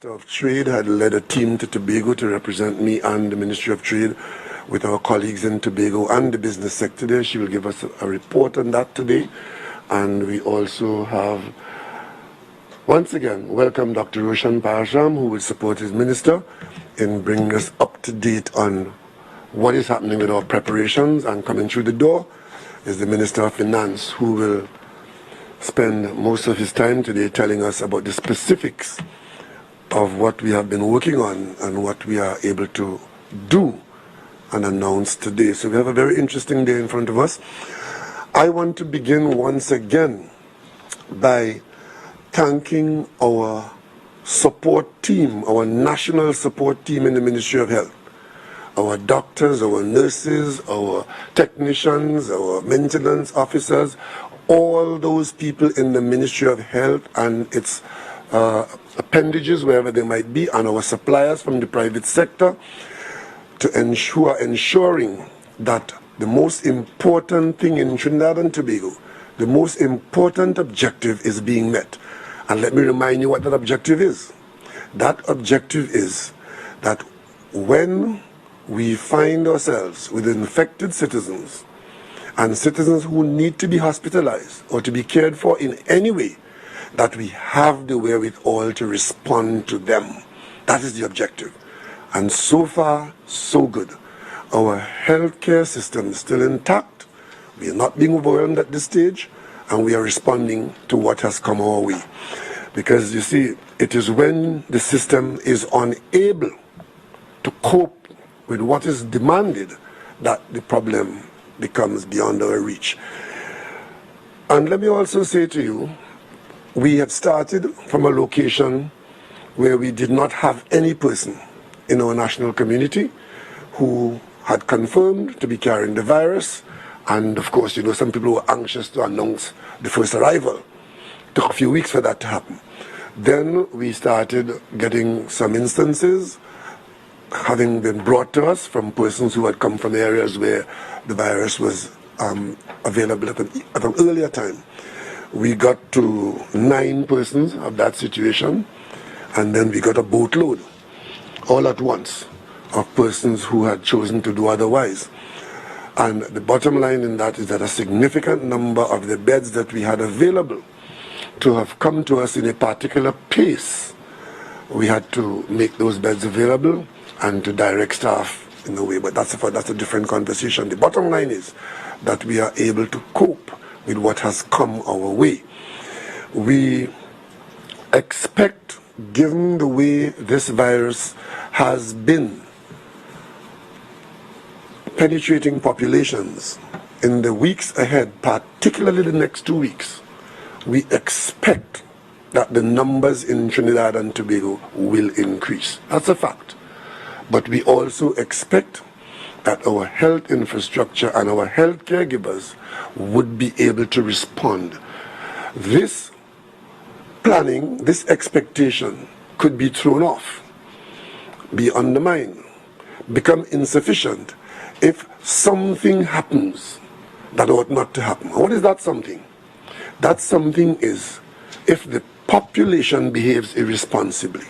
Minister of Trade had led a team to Tobago to represent me and the Ministry of Trade with our colleagues in Tobago and the business sector there. She will give us a report on that today. And we also have, once again, welcome Dr. Roshan Parasham, who will support his minister in bringing us up to date on what is happening with our preparations. And coming through the door is the Minister of Finance, who will spend most of his time today telling us about the specifics of what we have been working on and what we are able to do and announce today. So we have a very interesting day in front of us. I want to begin once again by thanking our support team, our national support team in the Ministry of Health. Our doctors, our nurses, our technicians, our maintenance officers, all those people in the Ministry of Health and its appendages, wherever they might be, and our suppliers from the private sector, to ensuring that the most important thing in Trinidad and Tobago, the most important objective is being met. And let me remind you what that objective is. That objective is that when we find ourselves with infected citizens and citizens who need to be hospitalized or to be cared for in any way, that we have the wherewithal to respond to them. That is the objective. And so far, so good. Our healthcare system is still intact. We are not being overwhelmed at this stage, and we are responding to what has come our way. Because you see, it is when the system is unable to cope with what is demanded that the problem becomes beyond our reach. And let me also say to you, we have started from a location where we did not have any person in our national community who had confirmed to be carrying the virus. And of course, you know, some people were anxious to announce the first arrival. It took a few weeks for that to happen. Then we started getting some instances having been brought to us from persons who had come from areas where the virus was available at an earlier time. We got to 9 persons of that situation, and then we got a boatload all at once of persons who had chosen to do otherwise. And the bottom line in that is that a significant number of the beds that we had available to have come to us in a particular pace, we had to make those beds available and to direct staff in a way, but that's a different conversation. The bottom line is that we are able to cope with what has come our way. We expect, given the way this virus has been penetrating populations in the weeks ahead, particularly the next 2 weeks, we expect that the numbers in Trinidad and Tobago will increase. That's a fact. But we also expect that our health infrastructure and our health caregivers would be able to respond. This planning, this expectation could be thrown off, be undermined, become insufficient if something happens that ought not to happen. What is that something? That something is if the population behaves irresponsibly.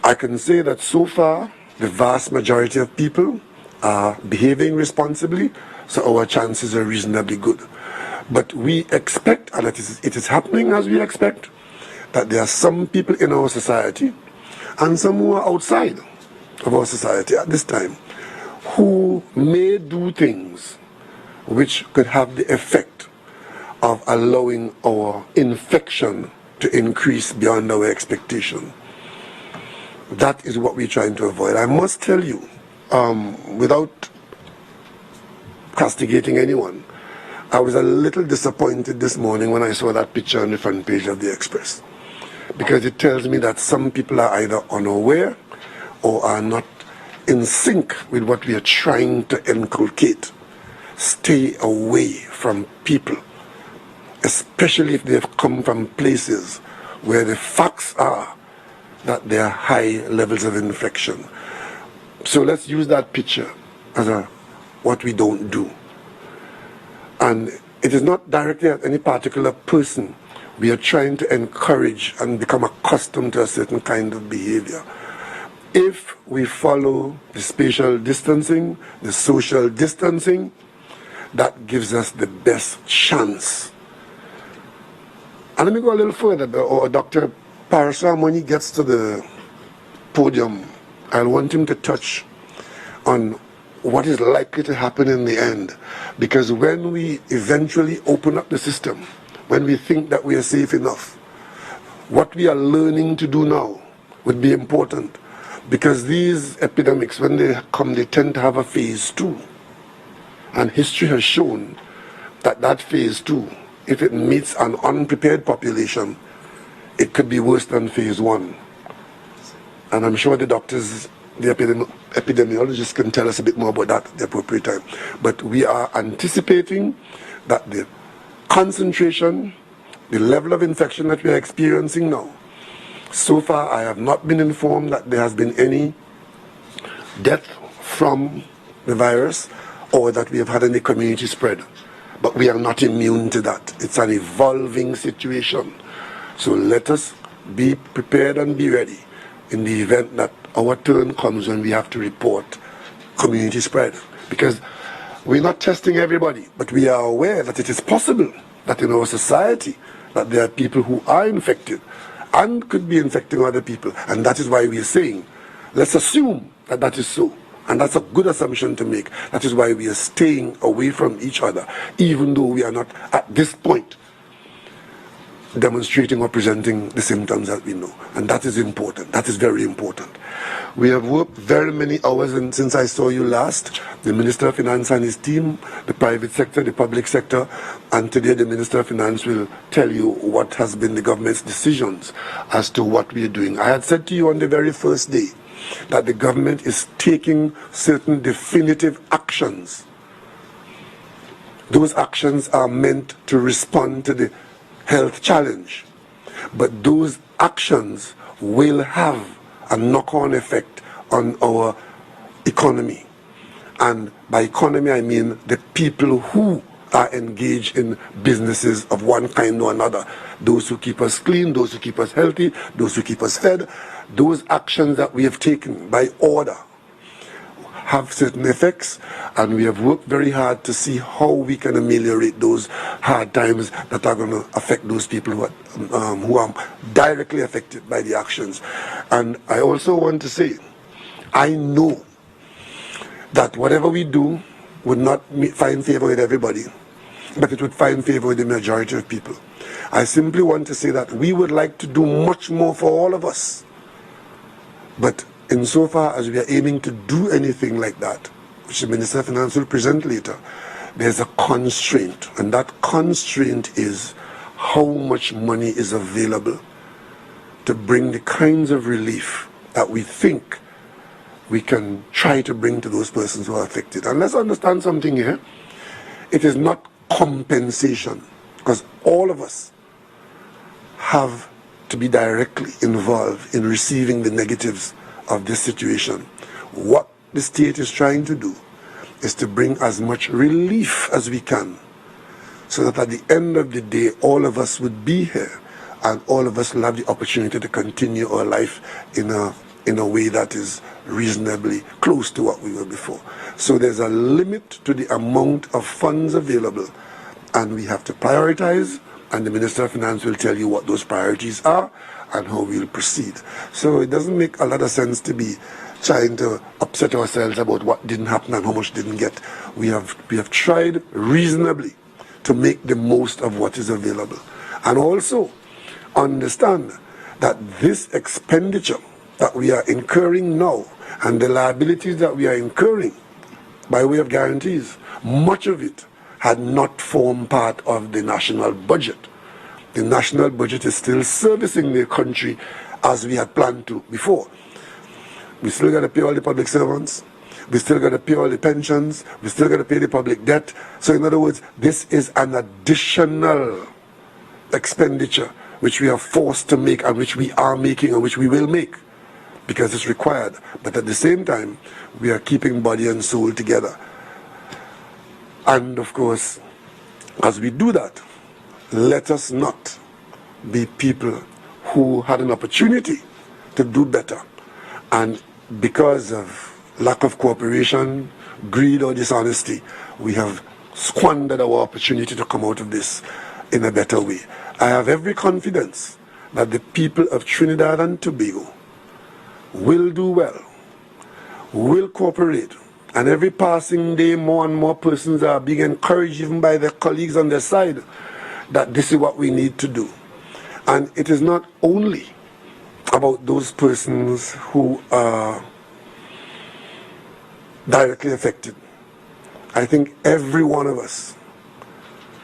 I can say that so far the vast majority of people are behaving responsibly, so our chances are reasonably good. But we expect, and it is happening as we expect, that there are some people in our society and some who are outside of our society at this time who may do things which could have the effect of allowing our infection to increase beyond our expectation. That is what we're trying to avoid. I must tell you, without castigating anyone, I was a little disappointed this morning when I saw that picture on the front page of the Express, because it tells me that some people are either unaware or are not in sync with what we are trying to inculcate. Stay away from people, especially if they have come from places where the facts are that there are high levels of infection. So let's use that picture as what we don't do. And it is not directly at any particular person We are trying to encourage and become accustomed to a certain kind of behavior. If we follow the spatial distancing, the social distancing, that gives us the best chance. And let me go a little further. Dr. Parasam, when he gets to the podium, I want him to touch on what is likely to happen in the end. Because when we eventually open up the system, when we think that we are safe enough, what we are learning to do now would be important. Because these epidemics, when they come, they tend to have a phase 2. And history has shown that that phase 2, if it meets an unprepared population, it could be worse than phase 1. And I'm sure the doctors, the epidemiologists can tell us a bit more about that at the appropriate time. But we are anticipating that the concentration, the level of infection that we are experiencing now, so far I have not been informed that there has been any death from the virus or that we have had any community spread. But we are not immune to that. It's an evolving situation. So let us be prepared and be ready in the event that our turn comes when we have to report community spread. Because we're not testing everybody, but we are aware that it is possible that in our society that there are people who are infected and could be infecting other people. And that is why we are saying, let's assume that that is so. And that's a good assumption to make. That is why we are staying away from each other, even though we are not, at this point, demonstrating or presenting the symptoms that we know. And that is important. That is very important. We have worked very many hours since I saw you last, the Minister of Finance and his team, the private sector, the public sector, and today the Minister of Finance will tell you what has been the government's decisions as to what we are doing. I had said to you on the very first day that the government is taking certain definitive actions. Those actions are meant to respond to the health challenge, but those actions will have a knock-on effect on our economy. And by economy I mean the people who are engaged in businesses of one kind or another. Those who keep us clean, those who keep us healthy, those who keep us fed. Those actions that we have taken by order have certain effects, and we have worked very hard to see how we can ameliorate those hard times that are going to affect those people who are directly affected by the actions. And I also want to say, I know that whatever we do would not find favor with everybody, but it would find favor with the majority of people. I simply want to say that we would like to do much more for all of us. But insofar as we are aiming to do anything like that, which the Minister of Finance will present later, there's a constraint. And that constraint is how much money is available to bring the kinds of relief that we think we can try to bring to those persons who are affected. And let's understand something here. It is not compensation, because all of us have to be directly involved in receiving the negatives of this situation. What the state is trying to do is to bring as much relief as we can, so that at the end of the day all of us would be here and all of us will have the opportunity to continue our life in a way that is reasonably close to what we were before. So there's a limit to the amount of funds available, and we have to prioritize, and the Minister of Finance will tell you what those priorities are and how we'll proceed. So it doesn't make a lot of sense to be trying to upset ourselves about what didn't happen and how much didn't get. We have tried reasonably to make the most of what is available. And also understand that this expenditure that we are incurring now and the liabilities that we are incurring by way of guarantees, much of it had not formed part of the national budget. The national budget is still servicing the country as we had planned to before. We still got to pay all the public servants. We still got to pay all the pensions. We still got to pay the public debt. So in other words, this is an additional expenditure which we are forced to make, and which we are making, and which we will make, because it's required. But at the same time, we are keeping body and soul together. And of course, as we do that, let us not be people who had an opportunity to do better, and because of lack of cooperation, greed or dishonesty, we have squandered our opportunity to come out of this in a better way. I have every confidence that the people of Trinidad and Tobago will do well, will cooperate, and every passing day more and more persons are being encouraged even by their colleagues on their side that this is what we need to do. And it is not only about those persons who are directly affected. I think every one of us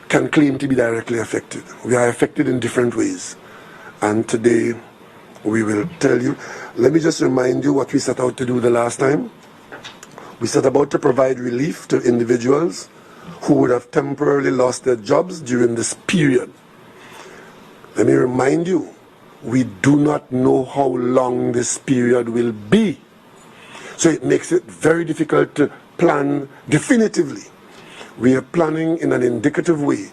can claim to be directly affected. We are affected in different ways. And today we will tell you. Let me just remind you what we set out to do the last time. We set about to provide relief to individuals who would have temporarily lost their jobs during this period. Let me remind you, we do not know how long this period will be. So it makes it very difficult to plan definitively. We are planning in an indicative way,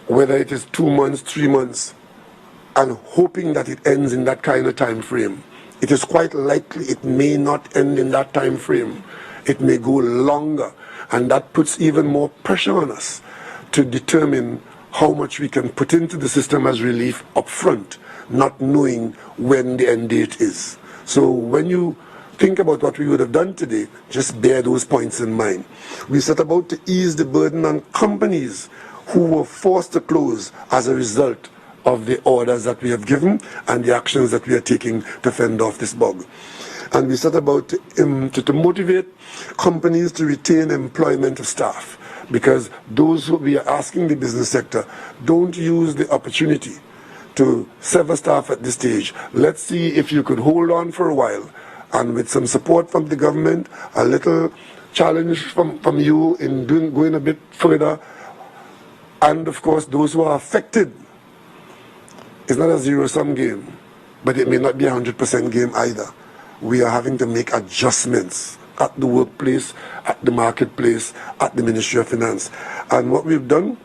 whether it is 2 months, 3 months, and hoping that it ends in that kind of time frame. It is quite likely it may not end in that time frame. It may go longer, and that puts even more pressure on us to determine how much we can put into the system as relief up front, not knowing when the end date is. So when you think about what we would have done today, just bear those points in mind. We set about to ease the burden on companies who were forced to close as a result of the orders that we have given and the actions that we are taking to fend off this bug. And we set about to motivate companies to retain employment of staff, because those who we are asking the business sector, don't use the opportunity to sever staff at this stage. Let's see if you could hold on for a while, and with some support from the government, a little challenge from you in going a bit further, and of course those who are affected. It's not a zero-sum game, but it may not be a 100% game either. We are having to make adjustments at the workplace, at the marketplace, at the Ministry of Finance. And what we've done,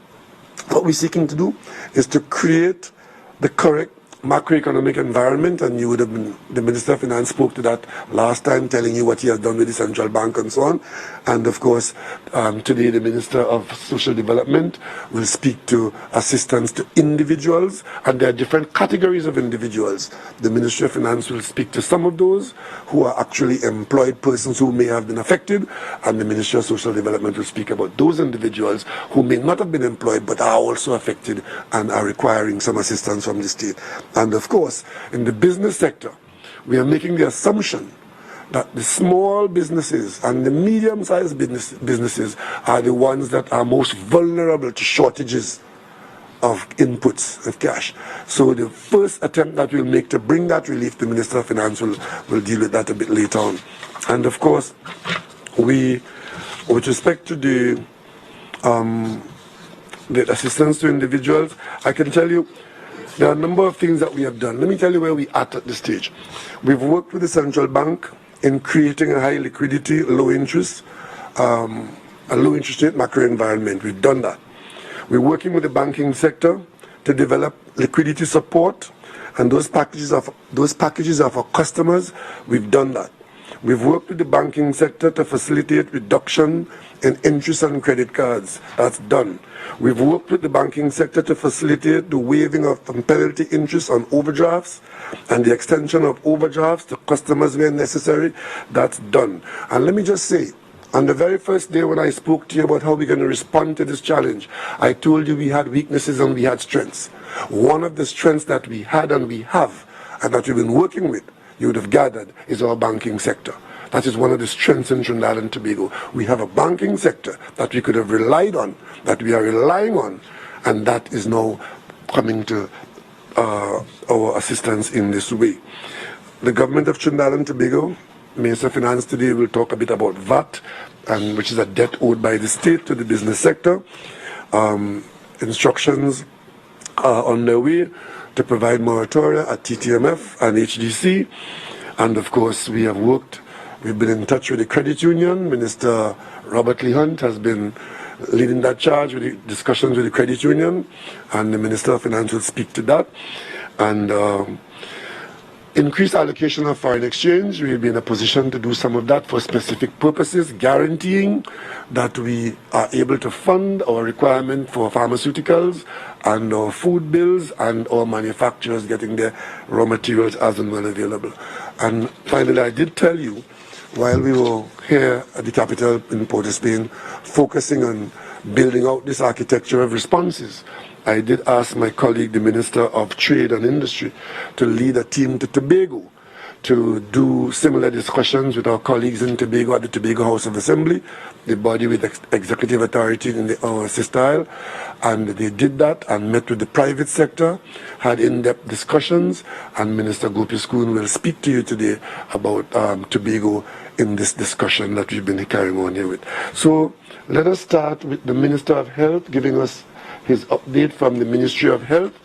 what we're seeking to do, is to create the correct macroeconomic environment, and you would have been, the Minister of Finance spoke to that last time, telling you what he has done with the central bank and so on. And of course, today the Minister of Social Development will speak to assistance to individuals, and there are different categories of individuals. The Ministry of Finance will speak to some of those who are actually employed persons who may have been affected, and the Ministry of Social Development will speak about those individuals who may not have been employed but are also affected and are requiring some assistance from the state. And of course, in the business sector, we are making the assumption that the small businesses and the medium-sized businesses are the ones that are most vulnerable to shortages of inputs, of cash. So the first attempt that we'll make to bring that relief, the Minister of Finance will deal with that a bit later on. And of course, we, with respect to the assistance to individuals, I can tell you, there are a number of things that we have done. Let me tell you where we are at this stage. We've worked with the central bank in creating a high liquidity, low interest rate macro environment. We've done that. We're working with the banking sector to develop liquidity support, and those packages are for customers. We've done that. We've worked with the banking sector to facilitate reduction in interest on credit cards. That's done. We've worked with the banking sector to facilitate the waiving of penalty interest on overdrafts and the extension of overdrafts to customers where necessary. That's done. And let me just say, on the very first day when I spoke to you about how we're going to respond to this challenge, I told you we had weaknesses and we had strengths. One of the strengths that we had and we have, and that we've been working with, you would have gathered, is our banking sector. That is one of the strengths in Trinidad and Tobago. We have a banking sector that we could have relied on, that we are relying on, and that is now coming to our assistance in this way. The government of Trinidad and Tobago, Minister of Finance today will talk a bit about VAT, which is a debt owed by the state to the business sector. Instructions are on their way to provide moratoria at TTMF and HDC. And of course, we've been in touch with the credit union. Minister Robert Lee Hunt has been leading that charge with the discussions with the credit union, and the Minister of Finance will speak to that. And increased allocation of foreign exchange, we'll be in a position to do some of that for specific purposes, guaranteeing that we are able to fund our requirement for pharmaceuticals and our food bills and our manufacturers getting their raw materials as and when available. And finally, I did tell you, while we were here at the capital in Port-of-Spain, focusing on building out this architecture of responses, I did ask my colleague, the Minister of Trade and Industry, to lead a team to Tobago to do similar discussions with our colleagues in Tobago at the Tobago House of Assembly, the body with executive authority in the sister isle. And they did that and met with the private sector, had in-depth discussions, and Minister Gopiskun will speak to you today about Tobago in this discussion that we've been carrying on here with. So let us start with the Minister of Health giving us his update from the Ministry of Health,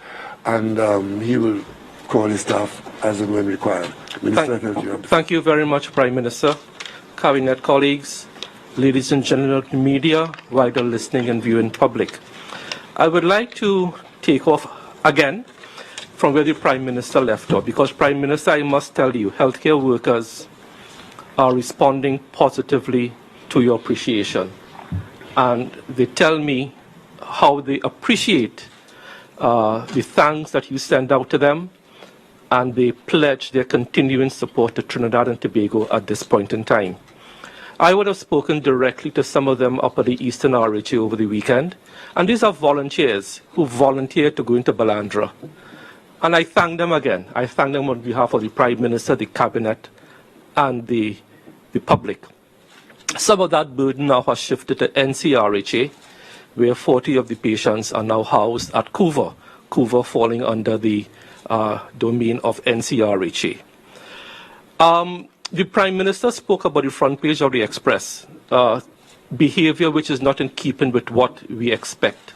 and he will call his staff as and when required. Minister of Health, you have the floor. Thank you very much, Prime Minister, Cabinet colleagues, ladies and gentlemen, media, wider listening and viewing public. I would like to take off again from where the Prime Minister left off, because Prime Minister, I must tell you, healthcare workers are responding positively to your appreciation, and they tell me how they appreciate the thanks that you send out to them, and they pledge their continuing support to Trinidad and Tobago at this point in time. I would have spoken directly to some of them up at the Eastern RHA over the weekend, and these are volunteers who volunteered to go into Balandra. And I thank them again. I thank them on behalf of the Prime Minister, the Cabinet, and the public. Some of that burden now has shifted to NCRHA, where 40 of the patients are now housed at Couva falling under the domain of NCRHA. The Prime Minister spoke about the front page of the Express, behavior which is not in keeping with what we expect.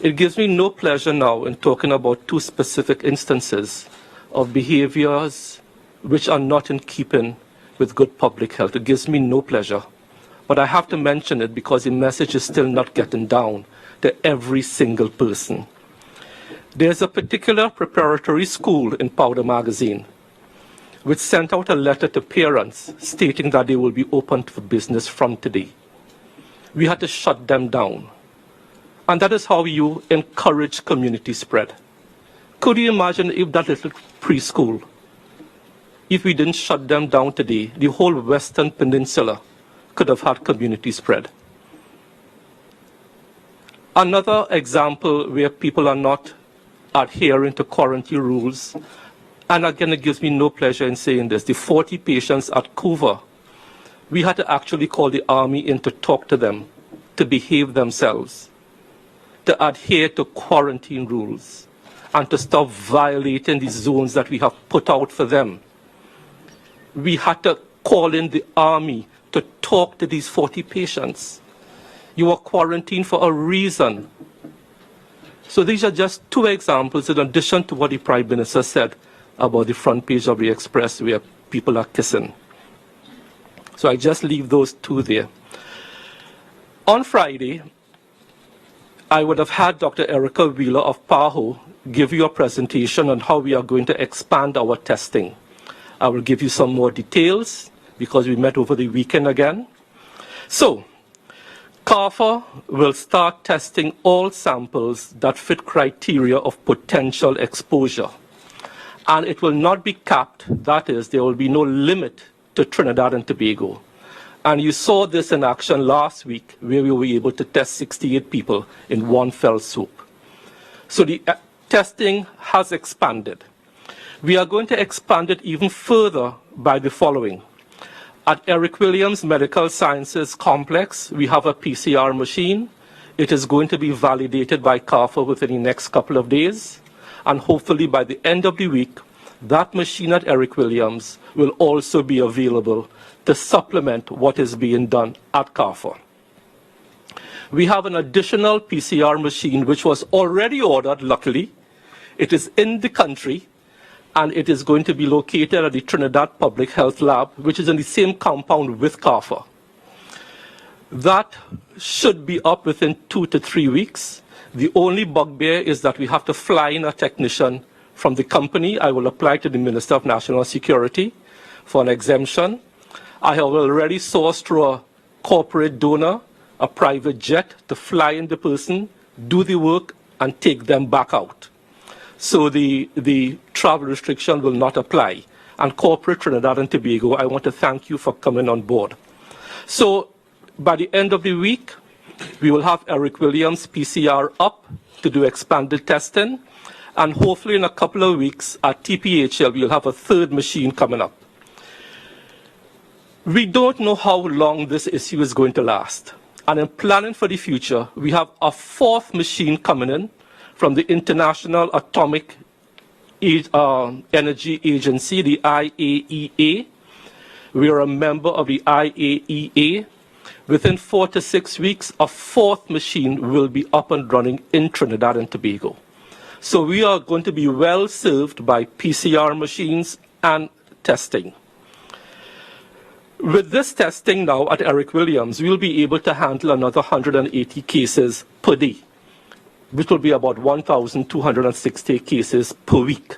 It gives me no pleasure now in talking about two specific instances of behaviors which are not in keeping with good public health. It gives me no pleasure. But I have to mention it because the message is still not getting down to every single person. There's a particular preparatory school in Powder Magazine which sent out a letter to parents stating that they will be open for business from today. We had to shut them down. And that is how you encourage community spread. Could you imagine if that little preschool, if we didn't shut them down today, the whole Western Peninsula could have had community spread. Another example where people are not adhering to quarantine rules, and again, it gives me no pleasure in saying this, the 40 patients at Couva, we had to actually call the army in to talk to them, to behave themselves, to adhere to quarantine rules, and to stop violating the zones that we have put out for them. We had to call in the army to talk to these 40 patients. You are quarantined for a reason. So these are just two examples in addition to what the Prime Minister said about the front page of the Express where people are kissing. So I just leave those two there. On Friday, I would have had Dr. Erica Wheeler of PAHO give you a presentation on how we are going to expand our testing. I will give you some more details because we met over the weekend again. So, CARFA will start testing all samples that fit criteria of potential exposure. And it will not be capped, that is, there will be no limit to Trinidad and Tobago. And you saw this in action last week where we were able to test 68 people in one fell swoop. So the testing has expanded. We are going to expand it even further by the following. At Eric Williams Medical Sciences Complex, we have a PCR machine. It is going to be validated by CARFA within the next couple of days. And hopefully by the end of the week, that machine at Eric Williams will also be available to supplement what is being done at CARFA. We have an additional PCR machine which was already ordered, luckily. It is in the country, and it is going to be located at the Trinidad Public Health Lab, which is in the same compound with CARFA. That should be up within 2 to 3 weeks. The only bugbear is that we have to fly in a technician from the company. I will apply to the Minister of National Security for an exemption. I have already sourced through a corporate donor a private jet to fly in the person, do the work, and take them back out. So the travel restriction will not apply. And corporate Trinidad and Tobago, I want to thank you for coming on board. So by the end of the week, we will have Eric Williams PCR up to do expanded testing. And hopefully in a couple of weeks at TPHL, we'll have a third machine coming up. We don't know how long this issue is going to last. And in planning for the future, we have a fourth machine coming in from the International Atomic Energy Agency, the I.A.E.A. We are a member of the I.A.E.A. Within 4 to 6 weeks, a fourth machine will be up and running in Trinidad and Tobago. So we are going to be well served by PCR machines and testing. With this testing now at Eric Williams, we'll be able to handle another 180 cases per day, which will be about 1,260 cases per week.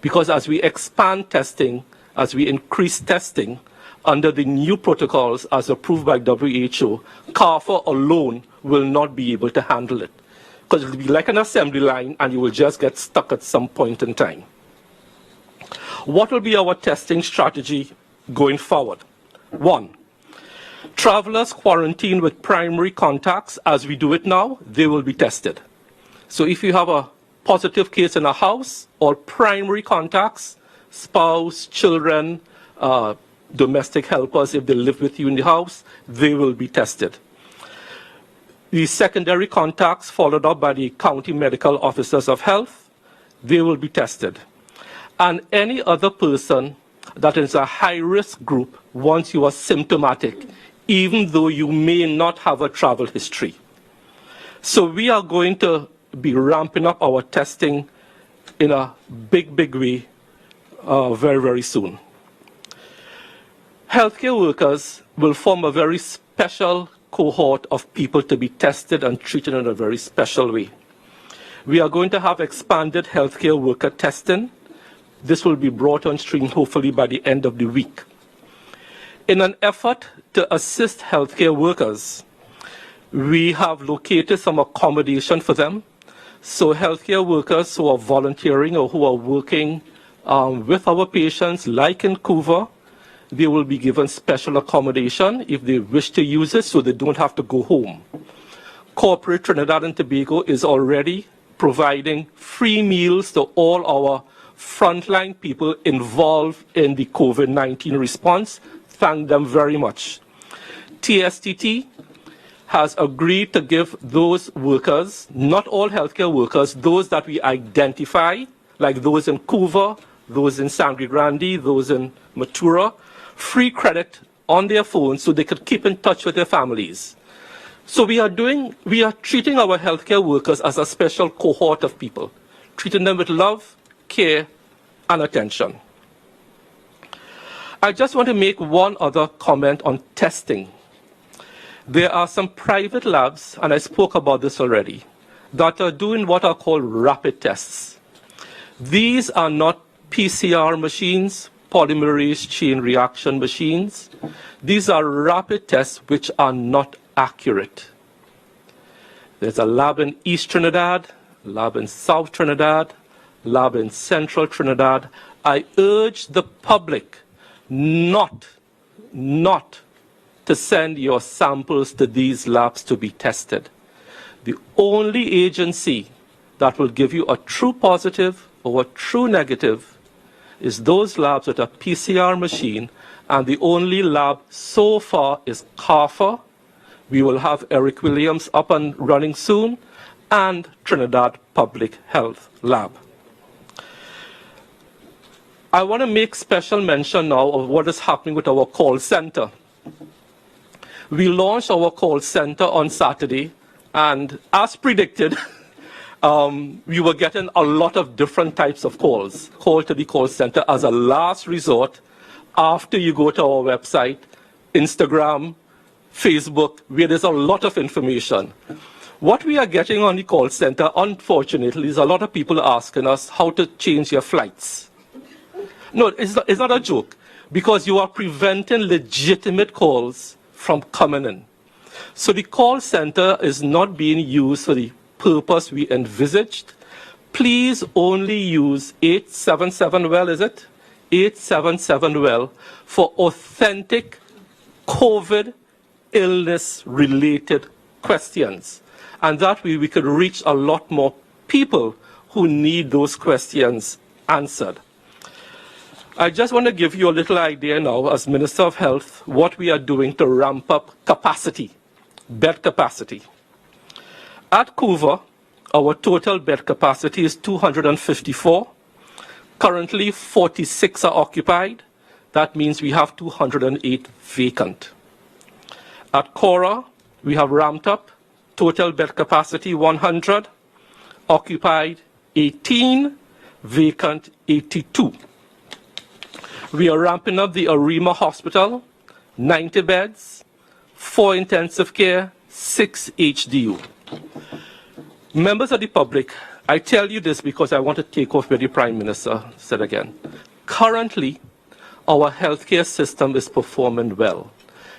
Because as we expand testing, as we increase testing, under the new protocols as approved by WHO, CARFA alone will not be able to handle it. Because it will be like an assembly line and you will just get stuck at some point in time. What will be our testing strategy going forward? 1, travelers quarantined with primary contacts, as we do it now, they will be tested. So if you have a positive case in a house, all primary contacts, spouse, children, domestic helpers, if they live with you in the house, they will be tested. The secondary contacts followed up by the county medical officers of health, they will be tested. And any other person that is a high-risk group once you are symptomatic, even though you may not have a travel history. So we are going to be ramping up our testing in a big, big way very, very soon. Healthcare workers will form a very special cohort of people to be tested and treated in a very special way. We are going to have expanded healthcare worker testing. This will be brought on stream hopefully by the end of the week. In an effort to assist healthcare workers, we have located some accommodation for them. So healthcare workers who are volunteering or who are working with our patients, like in Couva, they will be given special accommodation if they wish to use it so they don't have to go home. Corporate Trinidad and Tobago is already providing free meals to all our frontline people involved in the COVID-19 response. Thank them very much. TSTT has agreed to give those workers, not all healthcare workers, those that we identify, like those in Couva, those in Sangre Grande, those in Matura, free credit on their phones so they could keep in touch with their families. So we are treating our healthcare workers as a special cohort of people, treating them with love, care, and attention. I just want to make one other comment on testing. There are some private labs, and I spoke about this already, that are doing what are called rapid tests. These are not PCR machines, polymerase chain reaction machines. These are rapid tests which are not accurate. There's a lab in East Trinidad, lab in South Trinidad, lab in Central Trinidad. I urge the public not to send your samples to these labs to be tested. The only agency that will give you a true positive or a true negative is those labs with a PCR machine, and the only lab so far is CARFA. We will have Eric Williams up and running soon, and Trinidad Public Health Lab. I want to make special mention now of what is happening with our call center. We launched our call center on Saturday, and as predicted, we were getting a lot of different types of calls. Call to the call center as a last resort after you go to our website, Instagram, Facebook, where there's a lot of information. What we are getting on the call center, unfortunately, is a lot of people asking us how to change your flights. No, it's not a joke, because you are preventing legitimate calls from coming in. So the call center is not being used for the purpose we envisaged. Please only use 877 well, is it? 877 well for authentic COVID illness-related questions. And that way we could reach a lot more people who need those questions answered. I just want to give you a little idea now, as Minister of Health, what we are doing to ramp up capacity, bed capacity. At Couva, our total bed capacity is 254. Currently, 46 are occupied. That means we have 208 vacant. At Cora, we have ramped up. Total bed capacity 100, occupied 18, vacant 82. We are ramping up the Arima Hospital, 90 beds, 4 intensive care, 6 HDU. Members of the public, I tell you this because I want to take off where the Prime Minister said again. Currently, our healthcare system is performing well.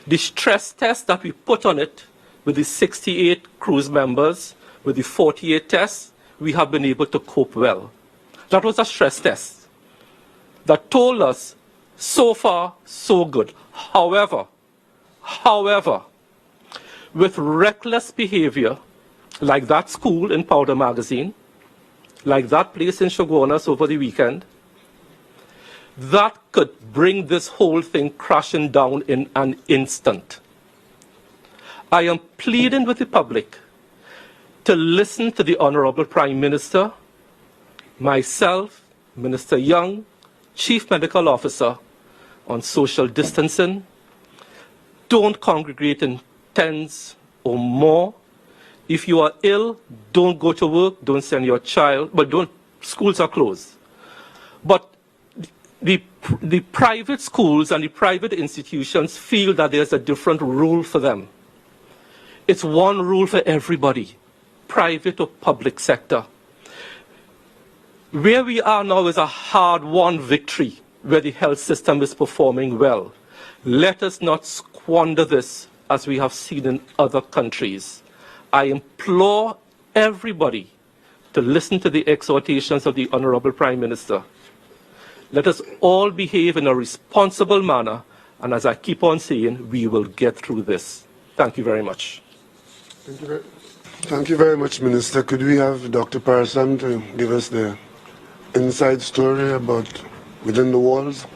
The stress test that we put on it with the 68 cruise members, with the 48 tests, we have been able to cope well. That was a stress test that told us so far, so good. However, with reckless behavior, like that school in Powder Magazine, like that place in Shogunas over the weekend, that could bring this whole thing crashing down in an instant. I am pleading with the public to listen to the Honorable Prime Minister, myself, Minister Young, Chief Medical Officer, on social distancing. Don't congregate in tens or more. If you are ill, don't go to work, don't send your child, but schools are closed. But the private schools and the private institutions feel that there's a different rule for them. It's one rule for everybody, private or public sector. Where we are now is a hard-won victory, where the health system is performing well. Let us not squander this as we have seen in other countries. I implore everybody to listen to the exhortations of the Honorable Prime Minister. Let us all behave in a responsible manner, and as I keep on saying, we will get through this. Thank you very much. Thank you very much, Minister. Could we have Dr. Parasam to give us the inside story about within the walls?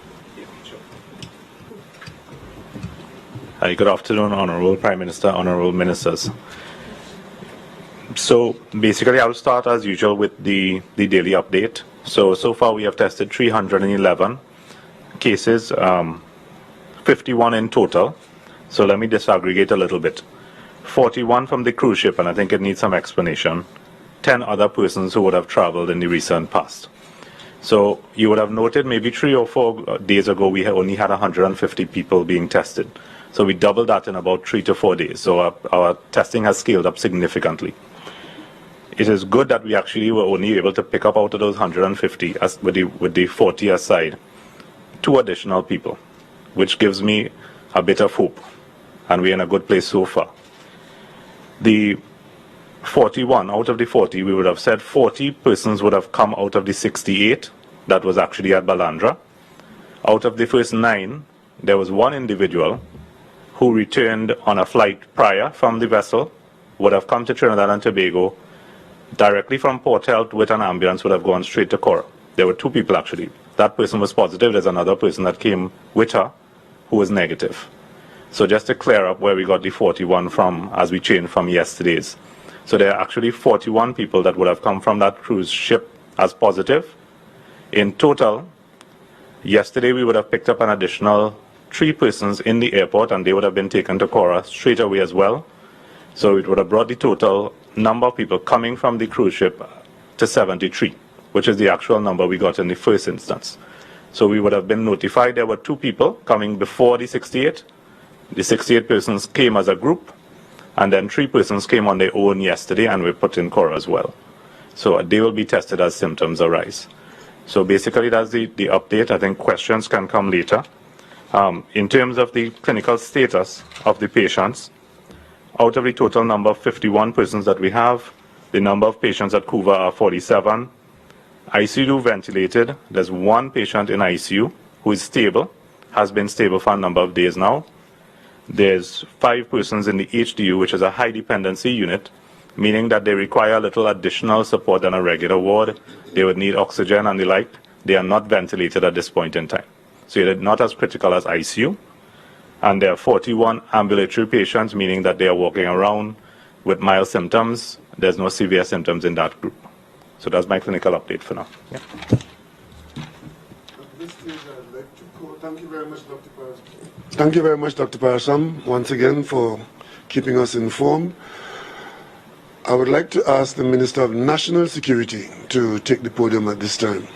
Hi, good afternoon, Honorable Prime Minister, Honorable Ministers. So basically, I'll start as usual with the daily update. So far we have tested 311 cases, 51 in total. So let me disaggregate a little bit. 41 from the cruise ship, and I think it needs some explanation. 10 other persons who would have traveled in the recent past. So you would have noted maybe 3 or 4 days ago we only had 150 people being tested. So we doubled that in about 3 to 4 days. So our testing has scaled up significantly. It is good that we actually were only able to pick up out of those 150, with the 40 aside, 2 additional people, which gives me a bit of hope. And we're in a good place so far. The 41, out of the 40, we would have said 40 persons would have come out of the 68 that was actually at Balandra. Out of the first 9, there was 1 individual who returned on a flight prior from the vessel, would have come to Trinidad and Tobago, directly from Port Health with an ambulance, would have gone straight to Cora. There were 2 people actually. That person was positive. There's another person that came with her who was negative. So just to clear up where we got the 41 from as we changed from yesterday's. So there are actually 41 people that would have come from that cruise ship as positive. In total, yesterday we would have picked up an additional 3 persons in the airport, and they would have been taken to Cora straight away as well. So it would have brought the total number of people coming from the cruise ship to 73, which is the actual number we got in the first instance. So we would have been notified there were 2 people coming before the 68, The 68 persons came as a group, and then 3 persons came on their own yesterday and were put in core as well. So they will be tested as symptoms arise. So basically that's the update. I think questions can come later. In terms of the clinical status of the patients, out of the total number of 51 persons that we have, the number of patients at CUVA are 47. ICU ventilated, there's 1 patient in ICU who is stable, has been stable for a number of days now. There's 5 persons in the HDU, which is a high dependency unit, meaning that they require a little additional support than a regular ward. They would need oxygen and the like. They are not ventilated at this point in time. So they're not as critical as ICU. And there are 41 ambulatory patients, meaning that they are walking around with mild symptoms. There's no severe symptoms in that group. So that's my clinical update for now. Yeah. Thank you very much, Dr. Parasam. Thank you very much, Dr. Parasam, once again for keeping us informed. I would like to ask the Minister of National Security to take the podium at this time.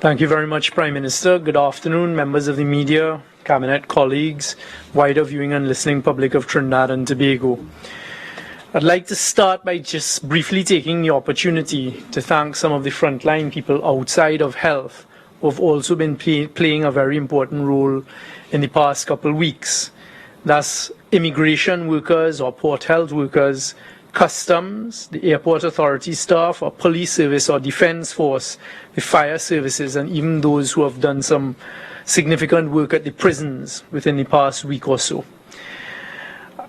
Thank you very much, Prime Minister. Good afternoon, members of the media, cabinet colleagues, wider viewing and listening public of Trinidad and Tobago. I'd like to start by just briefly taking the opportunity to thank some of the frontline people outside of health who have also been playing a very important role in the past couple of weeks. That's immigration workers or port health workers, customs, the airport authority staff, or police service or defense force, the fire services, and even those who have done some significant work at the prisons within the past week or so.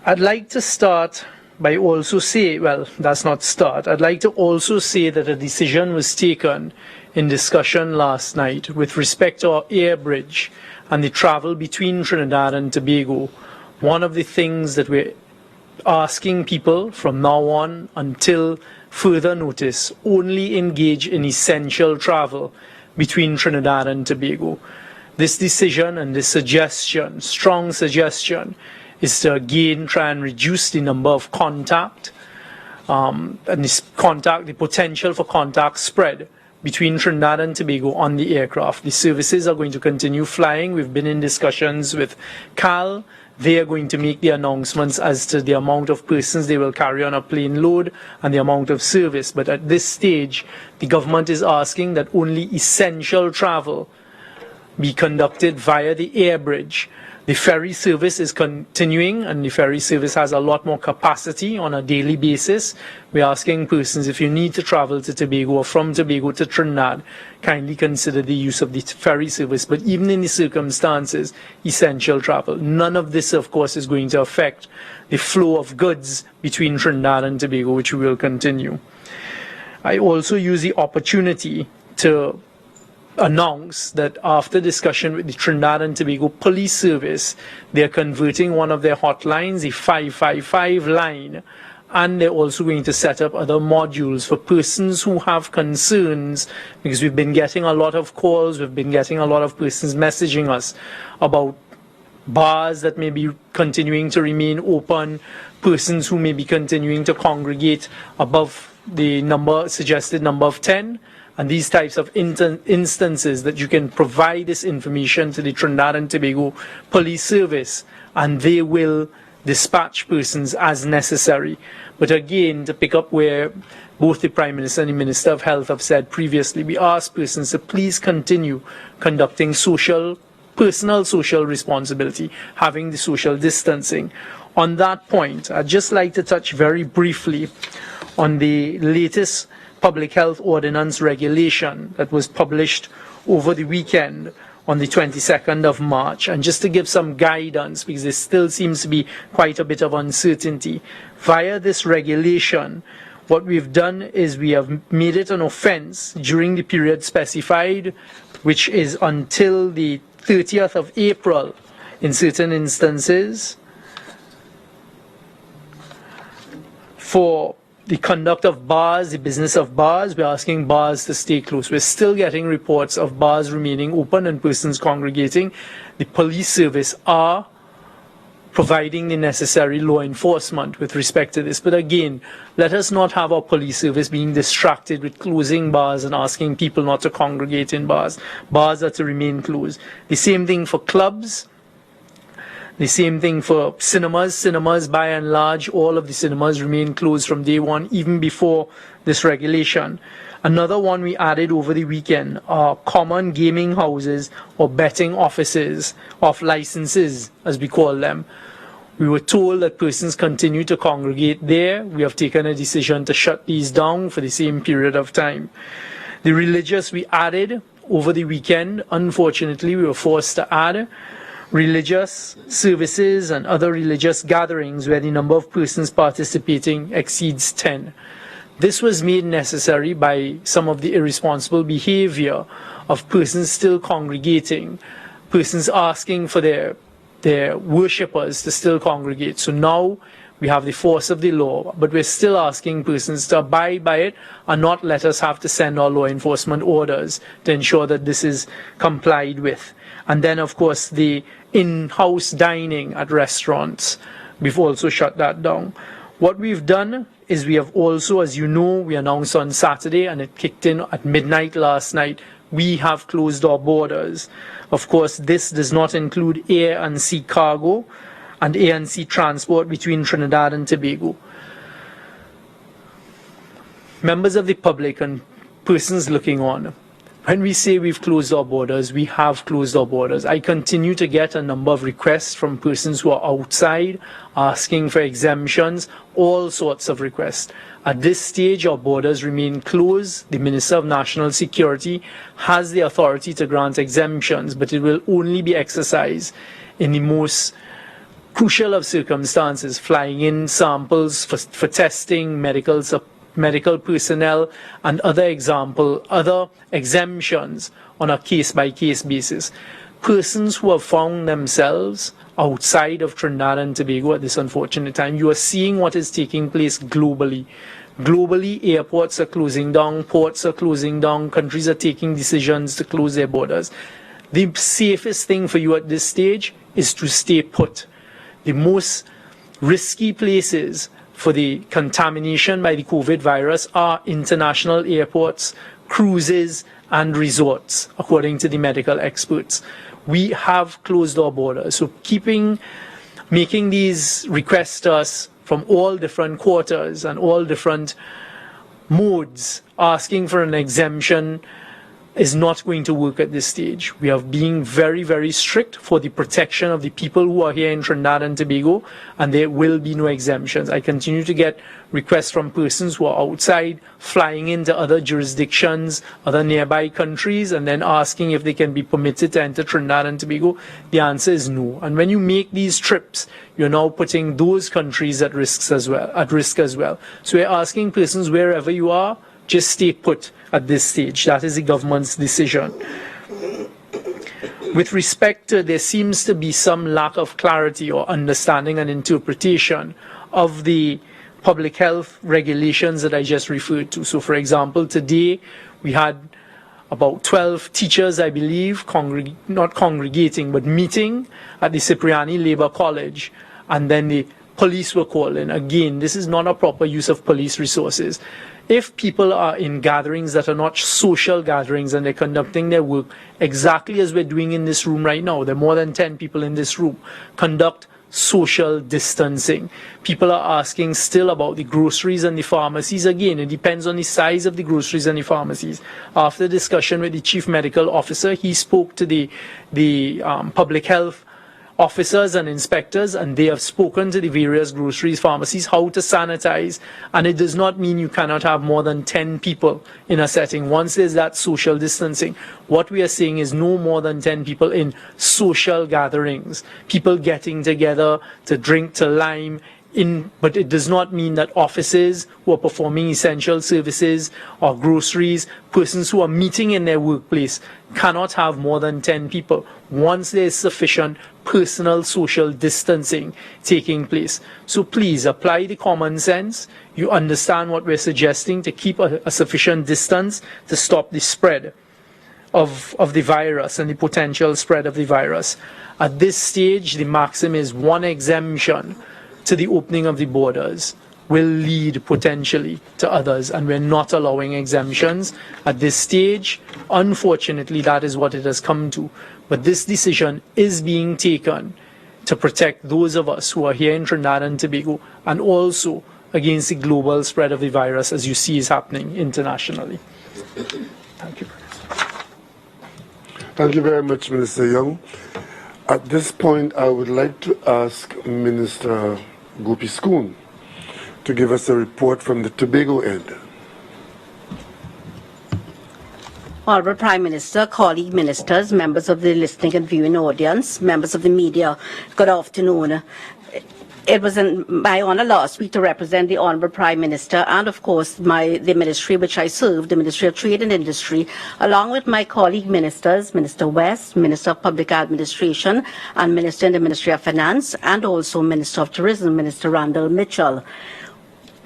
I'd like to start by also say, well, that's not start. I'd like to also say that a decision was taken in discussion last night with respect to our air bridge and the travel between Trinidad and Tobago. One of the things that we're asking people from now on until further notice, only engage in essential travel between Trinidad and Tobago. This decision and this suggestion, strong suggestion, is to again try and reduce the number of contact and the potential for contact spread between Trinidad and Tobago on the aircraft. The services are going to continue flying. We've been in discussions with CAL. They are going to make the announcements as to the amount of persons they will carry on a plane load and the amount of service. But at this stage, the government is asking that only essential travel be conducted via the air bridge. The ferry service is continuing, and the ferry service has a lot more capacity on a daily basis. We're asking persons, if you need to travel to Tobago or from Tobago to Trinidad, kindly consider the use of the ferry service. But even in the circumstances, essential travel. None of this, of course, is going to affect the flow of goods between Trinidad and Tobago, which we will continue. I also use the opportunity to announce that after discussion with the Trinidad and Tobago Police Service, they're converting one of their hotlines, the 555 line, and they're also going to set up other modules for persons who have concerns, because we've been getting a lot of calls, we've been getting a lot of persons messaging us about bars that may be continuing to remain open, persons who may be continuing to congregate above the suggested number of 10. And these types of instances that you can provide this information to the Trinidad and Tobago Police Service, and they will dispatch persons as necessary. But again, to pick up where both the Prime Minister and the Minister of Health have said previously, we ask persons to please continue conducting personal social responsibility, having the social distancing. On that point, I'd just like to touch very briefly on the latest Public Health Ordinance regulation that was published over the weekend on the 22nd of March. And just to give some guidance, because there still seems to be quite a bit of uncertainty, via this regulation, what we've done is we have made it an offense during the period specified, which is until the 30th of April in certain instances, for the conduct of bars, the business of bars. We're asking bars to stay closed. We're still getting reports of bars remaining open and persons congregating. The police service are providing the necessary law enforcement with respect to this. But again, let us not have our police service being distracted with closing bars and asking people not to congregate in bars. Bars are to remain closed. The same thing for clubs. The same thing for cinemas. Cinemas, by and large, all of the cinemas remain closed from day one, even before this regulation. Another one we added over the weekend are common gaming houses or betting offices, off licenses, as we call them. We were told that persons continue to congregate there. We have taken a decision to shut these down for the same period of time. The religious we added over the weekend. Unfortunately, we were forced to add religious services and other religious gatherings where the number of persons participating exceeds 10. This was made necessary by some of the irresponsible behavior of persons still congregating, persons asking for their worshippers to still congregate. So now we have the force of the law, but we're still asking persons to abide by it and not let us have to send our law enforcement orders to ensure that this is complied with. And then, of course, the in-house dining at restaurants, we've also shut that down. What we've done is we have also, as you know, we announced on Saturday and it kicked in at midnight last night, we have closed our borders. Of course, this does not include air and sea cargo and air and sea transport between Trinidad and Tobago. Members of the public and persons looking on, when we say we've closed our borders, we have closed our borders. I continue to get a number of requests from persons who are outside asking for exemptions, all sorts of requests. At this stage, our borders remain closed. The Minister of National Security has the authority to grant exemptions, but it will only be exercised in the most crucial of circumstances, flying in samples for testing, medical personnel, and other exemptions on a case-by-case basis. Persons who have found themselves outside of Trinidad and Tobago at this unfortunate time, you are seeing what is taking place globally. Globally, airports are closing down, ports are closing down, countries are taking decisions to close their borders. The safest thing for you at this stage is to stay put. The most risky places for the contamination by the COVID virus are international airports, cruises, and resorts, according to the medical experts. We have closed our borders. So making these requests to us from all different quarters and all different modes, asking for an exemption is not going to work at this stage. We are being very, very strict for the protection of the people who are here in Trinidad and Tobago, and there will be no exemptions. I continue to get requests from persons who are outside, flying into other jurisdictions, other nearby countries, and then asking if they can be permitted to enter Trinidad and Tobago. The answer is no. And when you make these trips, you're now putting those countries at risk as well. So we're asking persons wherever you are, just stay put at this stage. That is the government's decision. With respect to, there seems to be some lack of clarity or understanding and interpretation of the public health regulations that I just referred to. So, for example, today we had about 12 teachers, I believe, not congregating, but meeting at the Cipriani Labour College, and then the police were called in. Again, this is not a proper use of police resources. If people are in gatherings that are not social gatherings and they're conducting their work exactly as we're doing in this room right now, there are more than 10 people in this room, conduct social distancing. People are asking still about the groceries and the pharmacies. Again, it depends on the size of the groceries and the pharmacies. After discussion with the chief medical officer, he spoke to the public health officers and inspectors, and they have spoken to the various groceries, pharmacies, how to sanitize. And it does not mean you cannot have more than 10 people in a setting. Once there's that social distancing, what we are saying is no more than 10 people in social gatherings, people getting together to drink, to lime, but it does not mean that offices who are performing essential services or groceries, persons who are meeting in their workplace, cannot have more than 10 people once there is sufficient personal social distancing taking place. So please apply the common sense. You understand what we're suggesting, to keep a sufficient distance to stop the spread of the virus and the potential spread of the virus. At this stage, the maxim is one exemption to the opening of the borders will lead potentially to others, and we're not allowing exemptions at this stage. Unfortunately, that is what it has come to. But this decision is being taken to protect those of us who are here in Trinidad and Tobago, and also against the global spread of the virus, as you see is happening internationally. Thank you. Thank you very much, Minister Young. At this point, I would like to ask Minister Gopi Schoon to give us a report from the Tobago end. Honourable Prime Minister, colleague ministers, members of the listening and viewing audience, members of the media, good afternoon. It was my honour last week to represent the Honourable Prime Minister and, of course, the ministry which I serve, the Ministry of Trade and Industry, along with my colleague ministers, Minister West, Minister of Public Administration, and Minister in the Ministry of Finance, and also Minister of Tourism, Minister Randall Mitchell.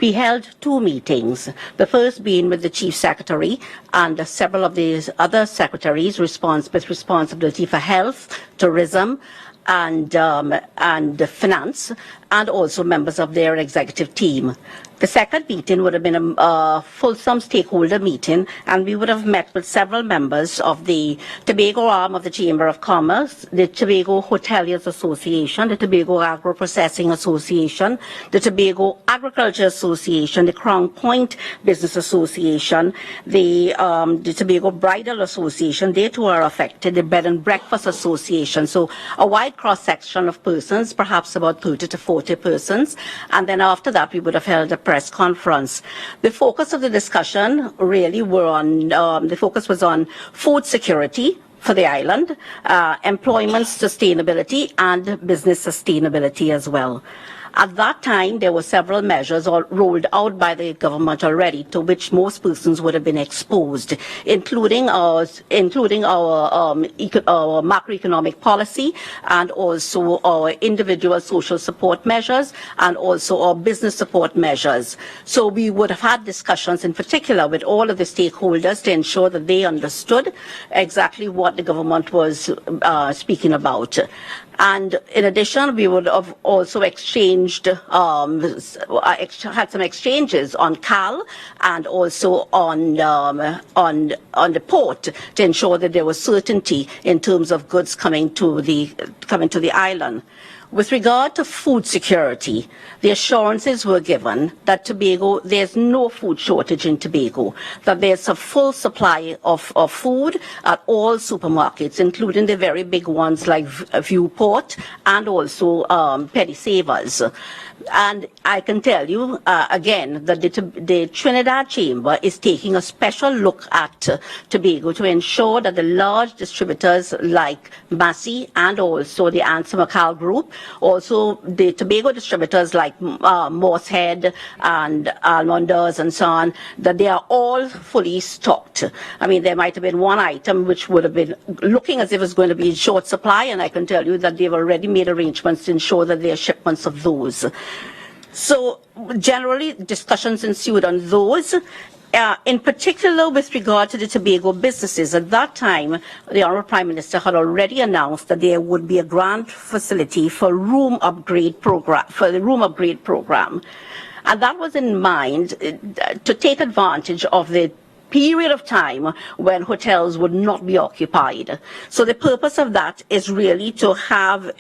We held two meetings, the first being with the Chief Secretary and several of the other secretaries with responsibility for health, tourism, and finance, and also members of their executive team. The second meeting would have been a fulsome stakeholder meeting, and we would have met with several members of the Tobago arm of the Chamber of Commerce, the Tobago Hoteliers Association, the Tobago Agro-Processing Association, the Tobago Agriculture Association, the Crown Point Business Association, the Tobago Bridal Association. They too are affected, the Bed and Breakfast Association. So a wide cross-section of persons, perhaps about 30 to 40 persons, and then after that we would have held a press conference. The focus of the discussion really was on food security for the island, employment sustainability, and business sustainability as well. At that time, there were several measures rolled out by the government already to which most persons would have been exposed, including our macroeconomic policy and also our individual social support measures and also our business support measures. So we would have had discussions in particular with all of the stakeholders to ensure that they understood exactly what the government was speaking about. And in addition, we would have also had some exchanges on CAL and also on the port to ensure that there was certainty in terms of goods coming to the island. With regard to food security, the assurances were given that Tobago, there's no food shortage in Tobago, that there's a full supply of food at all supermarkets, including the very big ones like Viewport and also Petty Savers. And I can tell you, again, that the Trinidad Chamber is taking a special look at Tobago to ensure that the large distributors like Massey and also the Ansa Macal Group, also the Tobago distributors like Moosehead and Almonders and so on, that they are all fully stocked. I mean, there might have been one item which would have been looking as if it's going to be in short supply, and I can tell you that they've already made arrangements to ensure that there are shipments of those. So generally, discussions ensued on those. In particular, with regard to the Tobago businesses, at that time, the Honourable Prime Minister had already announced that there would be a grant facility for the room upgrade program. And that was in mind to take advantage of the period of time when hotels would not be occupied. So the purpose of that is really to have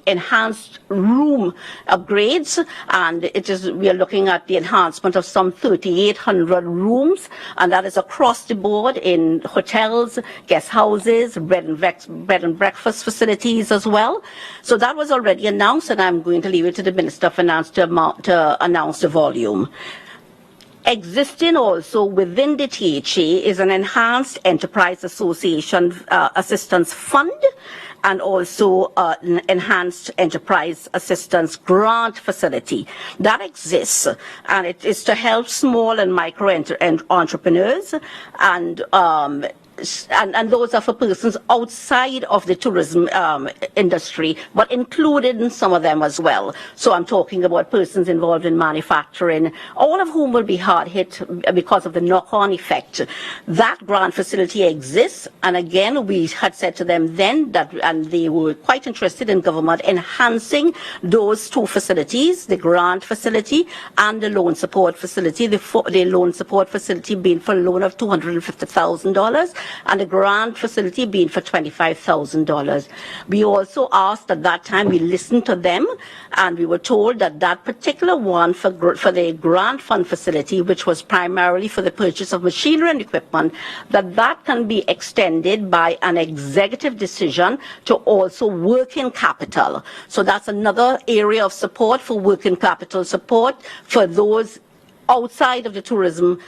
enhanced room upgrades, and we are looking at the enhancement of some 3,800 rooms, and that is across the board in hotels, guest houses, bed and breakfast facilities as well. So that was already announced, and I'm going to leave it to the Minister of Finance to announce the volume. Existing also within the THA is an Enhanced Enterprise Association Assistance Fund and also an Enhanced Enterprise Assistance Grant Facility. That exists, and it is to help small and micro entrepreneurs and and those are for persons outside of the tourism industry, but included in some of them as well. So I'm talking about persons involved in manufacturing, all of whom will be hard hit because of the knock-on effect. That grant facility exists, and again, we had said to them then that, and they were quite interested in government enhancing those two facilities, the grant facility and the loan support facility, the loan support facility being for a loan of $250,000 and the grant facility being for $25,000. We also asked at that time, we listened to them, and we were told that that particular one for the grant fund facility, which was primarily for the purchase of machinery and equipment, that can be extended by an executive decision to also working capital. So that's another area of support for working capital support for those outside of the tourism,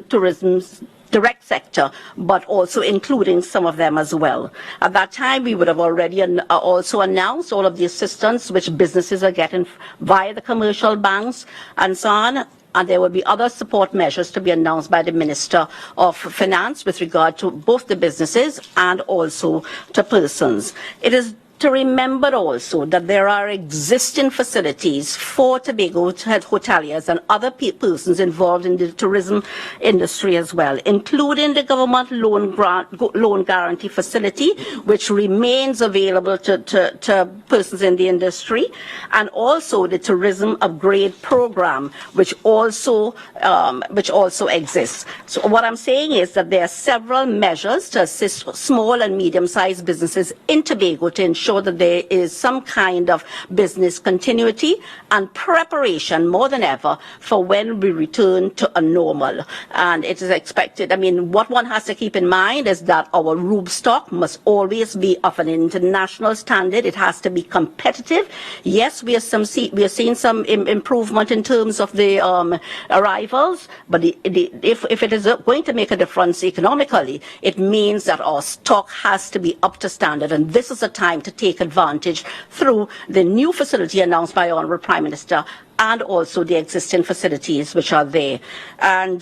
tourism's direct sector, but also including some of them as well. At that time, we would have already also announced all of the assistance which businesses are getting via the commercial banks and so on. And there will be other support measures to be announced by the Minister of Finance with regard to both the businesses and also to persons. It is to remember also that there are existing facilities for Tobago hoteliers and other persons involved in the tourism industry as well, including the government loan guarantee facility, which remains available to persons in the industry, and also the tourism upgrade program, which also exists. So what I'm saying is that there are several measures to assist small and medium-sized businesses in Tobago to ensure that there is some kind of business continuity and preparation more than ever for when we return to a normal. And it is expected, I mean, what one has to keep in mind is that our room stock must always be of an international standard. It has to be competitive. Yes, we are seeing some improvement in terms of the arrivals, but if it is going to make a difference economically, it means that our stock has to be up to standard. And this is a time to take advantage through the new facility announced by Honourable Prime Minister and also the existing facilities which are there. And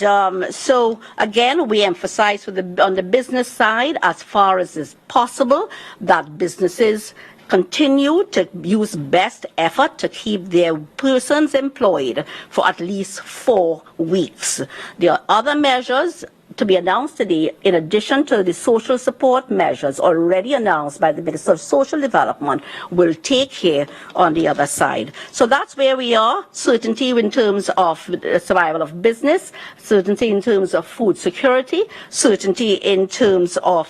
so again, we emphasize on the business side, as far as is possible, that businesses continue to use best effort to keep their persons employed for at least 4 weeks. There are other measures to be announced today, in addition to the social support measures already announced by the Minister of Social Development, will take care on the other side. So that's where we are. Certainty in terms of the survival of business, certainty in terms of food security, certainty in terms of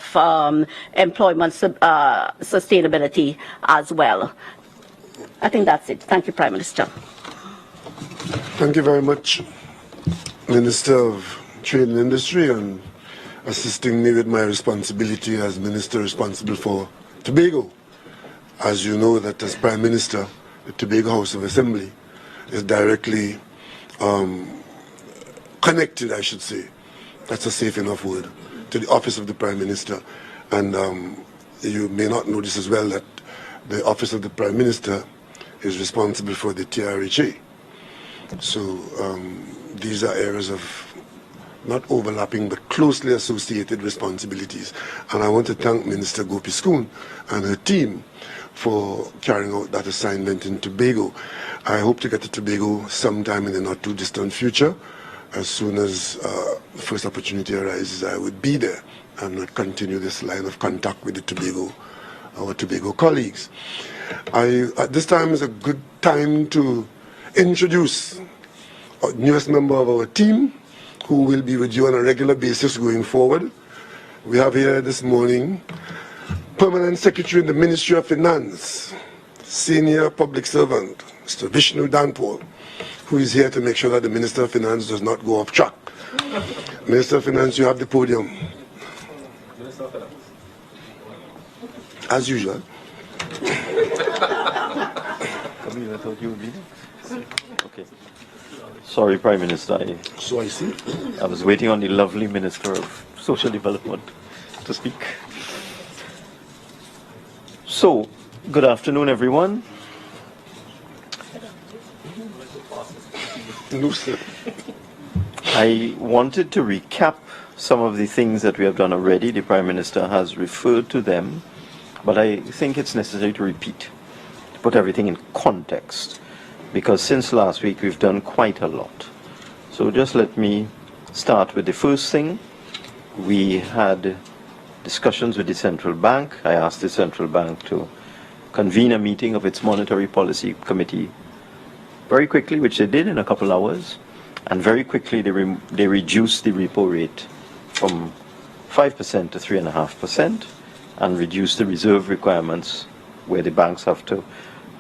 employment sustainability as well. I think that's it. Thank you, Prime Minister. Thank you very much, Minister of Trade and Industry, and assisting me with my responsibility as Minister responsible for Tobago. As you know, that as Prime Minister, the Tobago House of Assembly is directly connected, I should say, that's a safe enough word, to the Office of the Prime Minister. And you may not know this as well, that the Office of the Prime Minister is responsible for the TRHA. So these are areas of not overlapping but closely associated responsibilities. And I want to thank Minister Gopi Skoon and her team for carrying out that assignment in Tobago. I hope to get to Tobago sometime in the not too distant future. As soon as the first opportunity arises, I would be there and continue this line of contact with our Tobago colleagues. At this time is a good time to introduce our newest member of our team, who will be with you on a regular basis going forward. We have here this morning Permanent Secretary in the Ministry of Finance, Senior Public Servant, Mr. Vishnu Danpal, who is here to make sure that the Minister of Finance does not go off track. Minister of Finance, you have the podium. As usual. Okay. Sorry, Prime Minister. So I see. I was waiting on the lovely Minister of Social Development to speak. So, good afternoon, everyone. No, sir. I wanted to recap some of the things that we have done already. The Prime Minister has referred to them, but I think it's necessary to repeat, to put everything in context, because since last week we've done quite a lot. So just let me start with the first thing. We had discussions with the central bank. I asked the central bank to convene a meeting of its monetary policy committee very quickly, which they did in a couple hours, and very quickly they reduced the repo rate from 5% to 3.5% and reduced the reserve requirements where the banks have to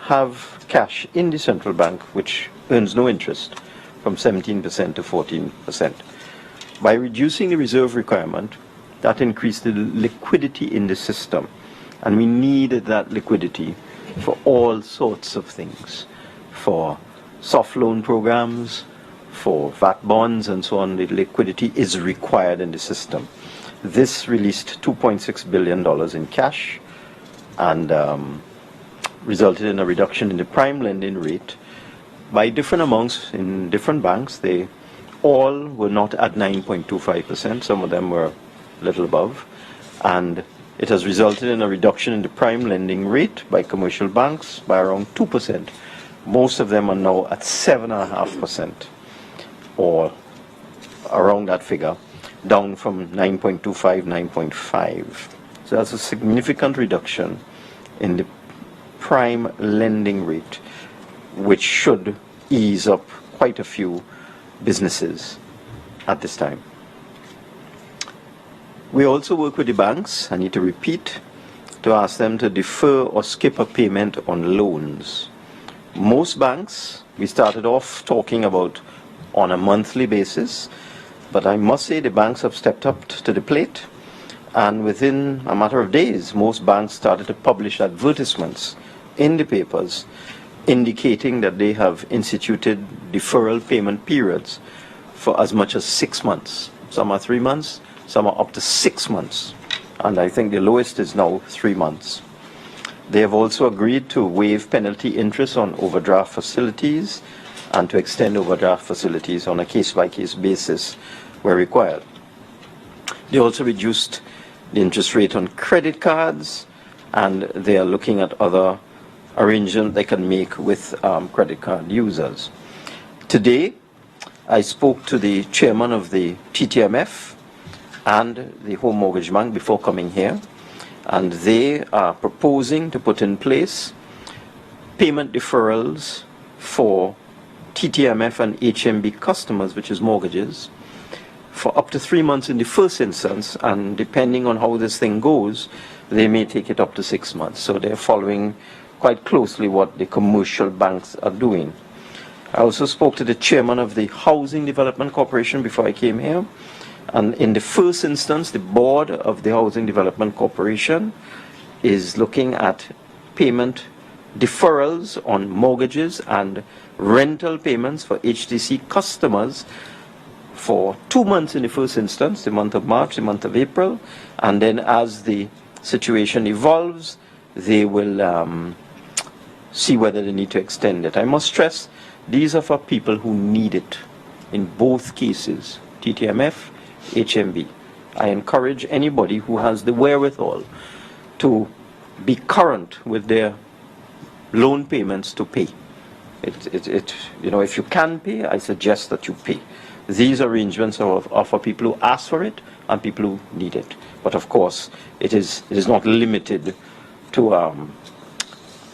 have cash in the central bank, which earns no interest, from 17% to 14%. By reducing the reserve requirement, that increased the liquidity in the system, and we needed that liquidity for all sorts of things, for soft loan programs, for VAT bonds and so on. The liquidity is required in the system. This released $2.6 billion in cash and resulted in a reduction in the prime lending rate by different amounts in different banks. They all were not at 9.25%. Some of them were a little above. And it has resulted in a reduction in the prime lending rate by commercial banks by around 2%. Most of them are now at 7.5%, or around that figure, down from 9.25, 9.5. So that's a significant reduction in the prime lending rate, which should ease up quite a few businesses at this time. We also work with the banks, I need to repeat, to ask them to defer or skip a payment on loans. Most banks, we started off talking about on a monthly basis, but I must say the banks have stepped up to the plate, and within a matter of days, most banks started to publish advertisements in the papers indicating that they have instituted deferral payment periods for as much as 6 months. Some are 3 months, some are up to 6 months, and I think the lowest is now 3 months. They have also agreed to waive penalty interest on overdraft facilities and to extend overdraft facilities on a case-by-case basis where required. They also reduced the interest rate on credit cards, and they are looking at other arrangements they can make with credit card users. Today, I spoke to the chairman of the TTMF and the Home Mortgage Bank before coming here, and they are proposing to put in place payment deferrals for TTMF and HMB customers, which is mortgages, for up to 3 months in the first instance, and depending on how this thing goes, they may take it up to 6 months. So they're following quite closely what the commercial banks are doing. I also spoke to the chairman of the Housing Development Corporation before I came here, and in the first instance, the board of the Housing Development Corporation is looking at payment deferrals on mortgages and rental payments for HDC customers for 2 months in the first instance, the month of March, the month of April, and then as the situation evolves, they will see whether they need to extend it. I must stress, these are for people who need it in both cases, TTMF, HMB. I encourage anybody who has the wherewithal to be current with their loan payments to pay. If you can pay, I suggest that you pay. These arrangements are for people who ask for it and people who need it. But of course, it is not limited to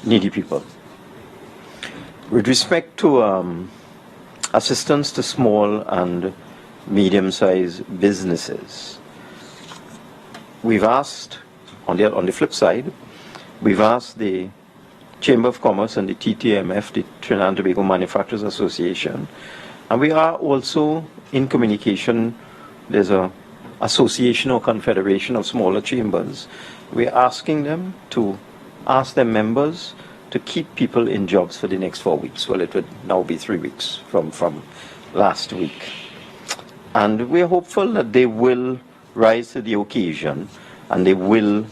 needy people. With respect to assistance to small and medium-sized businesses, we've asked, on the flip side, we've asked the Chamber of Commerce and the TTMF, the Trinidad and Tobago Manufacturers Association, and we are also in communication. There's a association or confederation of smaller chambers. We're asking them to ask their members to keep people in jobs for the next 4 weeks. Well, it would now be 3 weeks from last week. And we're hopeful that they will rise to the occasion and they will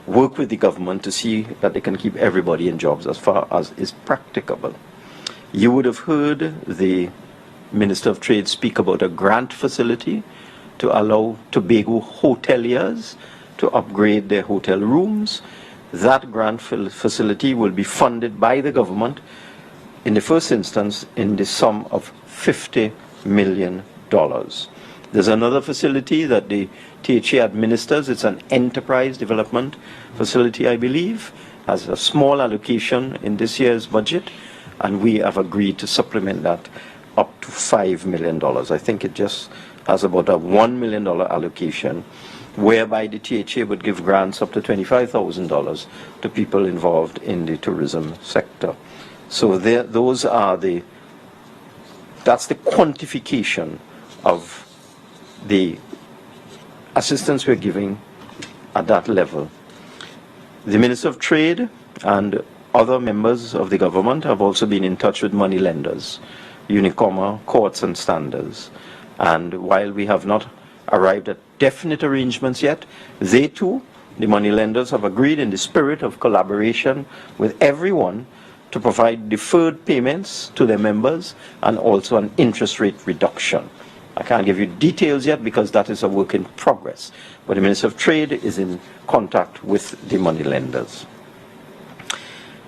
work with the government to see that they can keep everybody in jobs as far as is practicable. You would have heard the Minister of Trade speak about a grant facility to allow Tobago hoteliers to upgrade their hotel rooms. That grant facility will be funded by the government in the first instance in the sum of $50 million. There's another facility that the THA administers. It's an enterprise development facility, I believe, has a small allocation in this year's budget, and we have agreed to supplement that up to $5 million. I think it just has about a $1 million allocation, whereby the THA would give grants up to $25,000 to people involved in the tourism sector. So that's the quantification of the assistance we're giving at that level. The Minister of Trade and other members of the government have also been in touch with money lenders, Unicommer, Courts and Standards. And while we have not arrived at definite arrangements yet, they too, the money lenders, have agreed in the spirit of collaboration with everyone to provide deferred payments to their members and also an interest rate reduction. I can't give you details yet because that is a work in progress, but the Minister of Trade is in contact with the money lenders.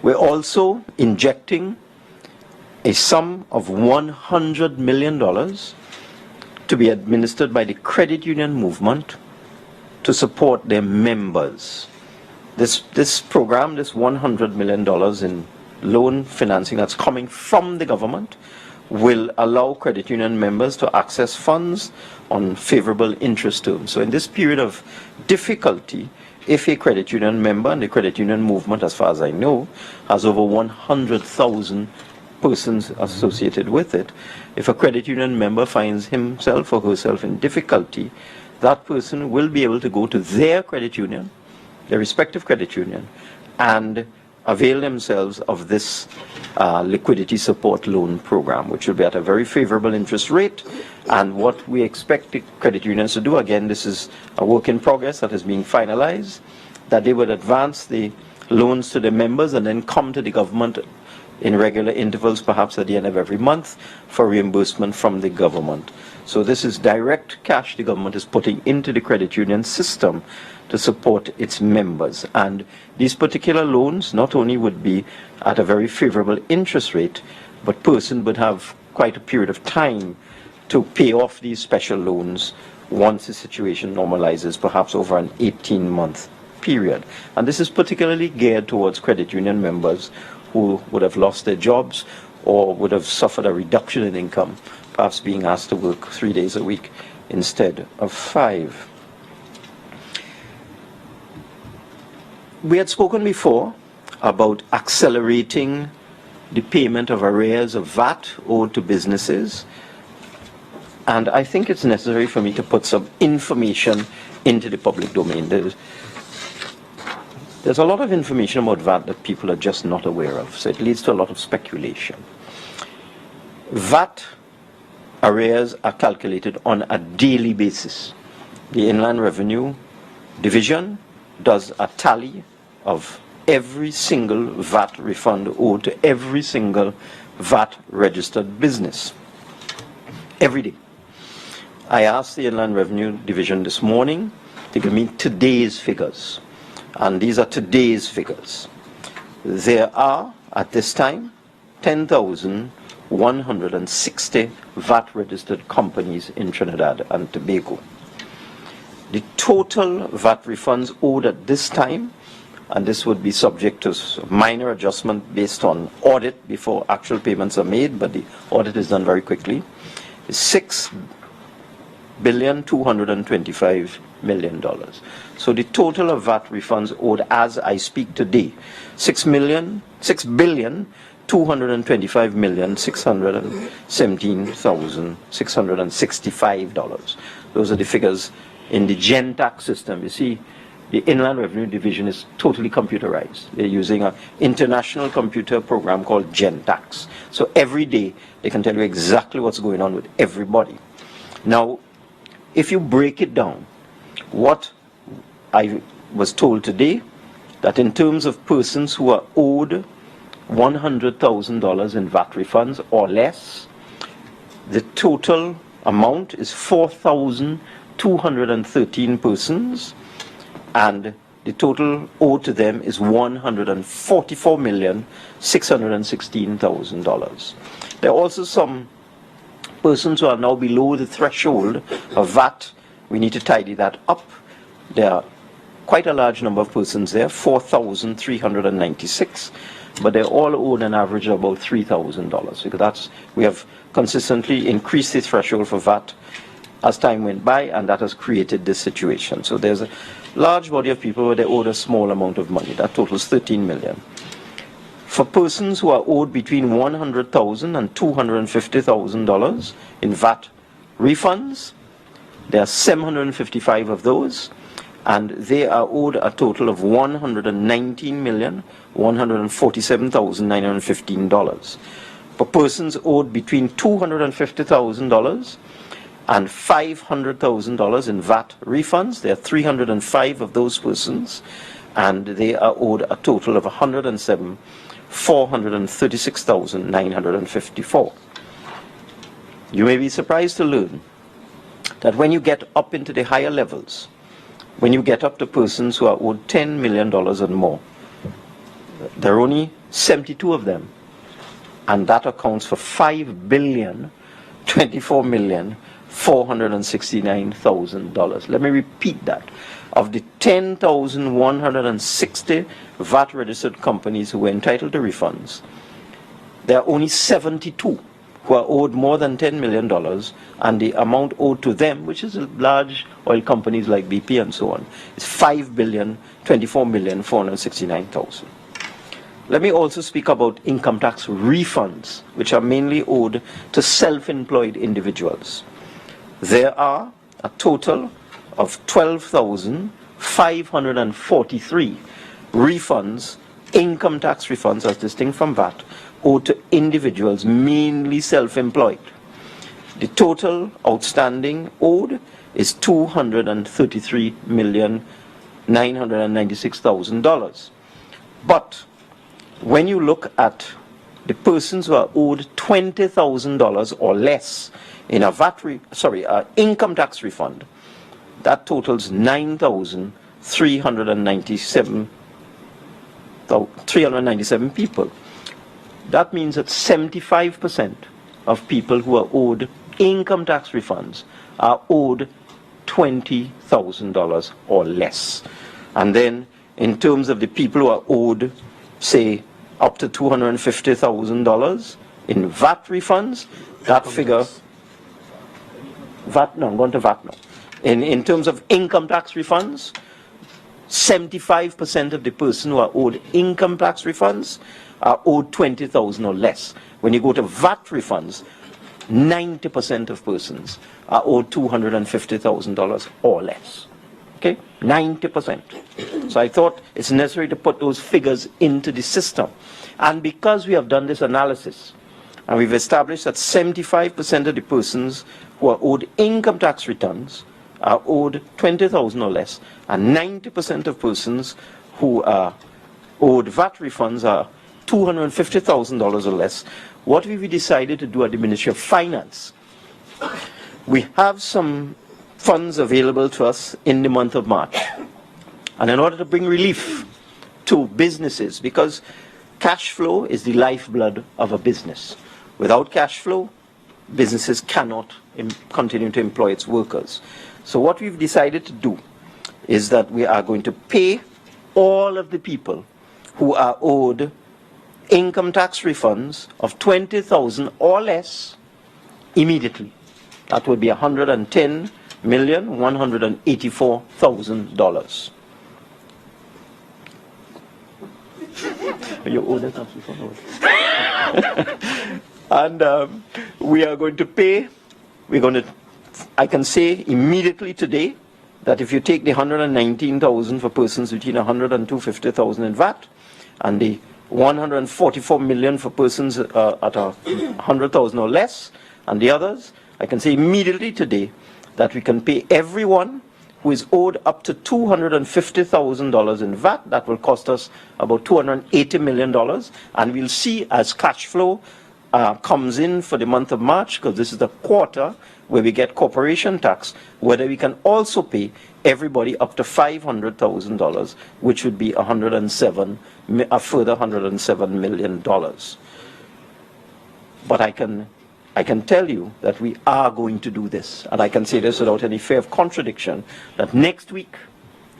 We're also injecting a sum of $100 million to be administered by the credit union movement to support their members. This program, this $100 million in loan financing that's coming from the government, will allow credit union members to access funds on favorable interest terms. So in this period of difficulty, if a credit union member, and the credit union movement, as far as I know, has over 100,000 persons associated with it, if a credit union member finds himself or herself in difficulty, that person will be able to go to their credit union, their respective credit union, and avail themselves of this liquidity support loan program, which will be at a very favorable interest rate. And what we expect the credit unions to do, again, this is a work in progress that is being finalized, that they would advance the loans to the members and then come to the government in regular intervals, perhaps at the end of every month, for reimbursement from the government. So this is direct cash the government is putting into the credit union system to support its members. And these particular loans not only would be at a very favorable interest rate, but person would have quite a period of time to pay off these special loans once the situation normalizes, perhaps over an 18-month period. And this is particularly geared towards credit union members who would have lost their jobs or would have suffered a reduction in income, perhaps being asked to work 3 days a week instead of 5. We had spoken before about accelerating the payment of arrears of VAT owed to businesses, and I think it's necessary for me to put some information into the public domain. There's a lot of information about VAT that people are just not aware of, so it leads to a lot of speculation. VAT arrears are calculated on a daily basis. The Inland Revenue Division does a tally of every single VAT refund owed to every single VAT registered business every day. I asked the Inland Revenue Division this morning to give me today's figures, and these are today's figures. There are at this time 10,160 VAT registered companies in Trinidad and Tobago. The total VAT refunds owed at this time, and this would be subject to minor adjustment based on audit before actual payments are made, but the audit is done very quickly, is $6,225 million. So the total of VAT refunds owed as I speak today, $6,225,617,665. Those are the figures in the GEN tax system. You see, the Inland Revenue Division is totally computerized. They're using an international computer program called GEN tax. So every day they can tell you exactly what's going on with everybody. Now, if you break it down, what I was told today, that in terms of persons who are owed $100,000 in VAT refunds or less, the total amount is $4,200 213 persons, and the total owed to them is $144,616,000. There are also some persons who are now below the threshold of VAT. We need to tidy that up. There are quite a large number of persons there, 4,396, but they all owed an average of about $3,000, because we have consistently increased the threshold for VAT as time went by, and that has created this situation. So there's a large body of people where they owed a small amount of money. That totals 13 million. For persons who are owed between $100,000 and $250,000 in VAT refunds, there are 755 of those, and they are owed a total of $119,147,915. For persons owed between $250,000 and $500,000 in VAT refunds, there are 305 of those persons, and they are owed a total of $107,436,954. You may be surprised to learn that when you get up into the higher levels, when you get up to persons who are owed $10 million and more, there are only 72 of them, and that accounts for $5,024,469,000. Let me repeat that. Of the 10,160 VAT registered companies who were entitled to refunds, there are only 72 who are owed more than $10 million, and the amount owed to them, which is large oil companies like BP and so on, is $5,024,469,000. Let me also speak about income tax refunds, which are mainly owed to self-employed individuals. There are a total of 12,543 refunds, income tax refunds as distinct from VAT, owed to individuals, mainly self-employed. The total outstanding owed is $233,996,000. But when you look at the persons who are owed $20,000 or less in a income tax refund, that totals 397 people. That means that 75% of people who are owed income tax refunds are owed $20,000 or less. And then in terms of the people who are owed, say, up to $250,000 in VAT refunds, that figure, VAT, no, I'm going to VAT now. In terms of income tax refunds, 75% of the person who are owed income tax refunds are owed $20,000 or less. When you go to VAT refunds, 90% of persons are owed $250,000 or less. Okay, 90%. So I thought it's necessary to put those figures into the system. And because we have done this analysis, and we've established that 75% of the persons who are owed income tax returns are owed $20,000 or less, and 90% of persons who are owed VAT refunds are $250,000 or less, what we decided to do at the Ministry of Finance, we have some funds available to us in the month of March. And in order to bring relief to businesses, because cash flow is the lifeblood of a business. Without cash flow, businesses cannot continue to employ its workers. So what we've decided to do is that we are going to pay all of the people who are owed income tax refunds of $20,000 or less immediately. That would be $110,184,000. You owe that tax refund. And we are going to pay, I can say immediately today that if you take the $119,000 for persons between $100,000 and $250,000 in VAT, and the $144 million for persons at $100,000 or less, and the others, I can say immediately today that we can pay everyone who is owed up to $250,000 in VAT. That will cost us about $280 million, and we'll see as cash flow comes in for the month of March, because this is the quarter where we get corporation tax, whether we can also pay everybody up to $500,000, which would be a further $107 million. But I can tell you that we are going to do this, and I can say this without any fear of contradiction, that next week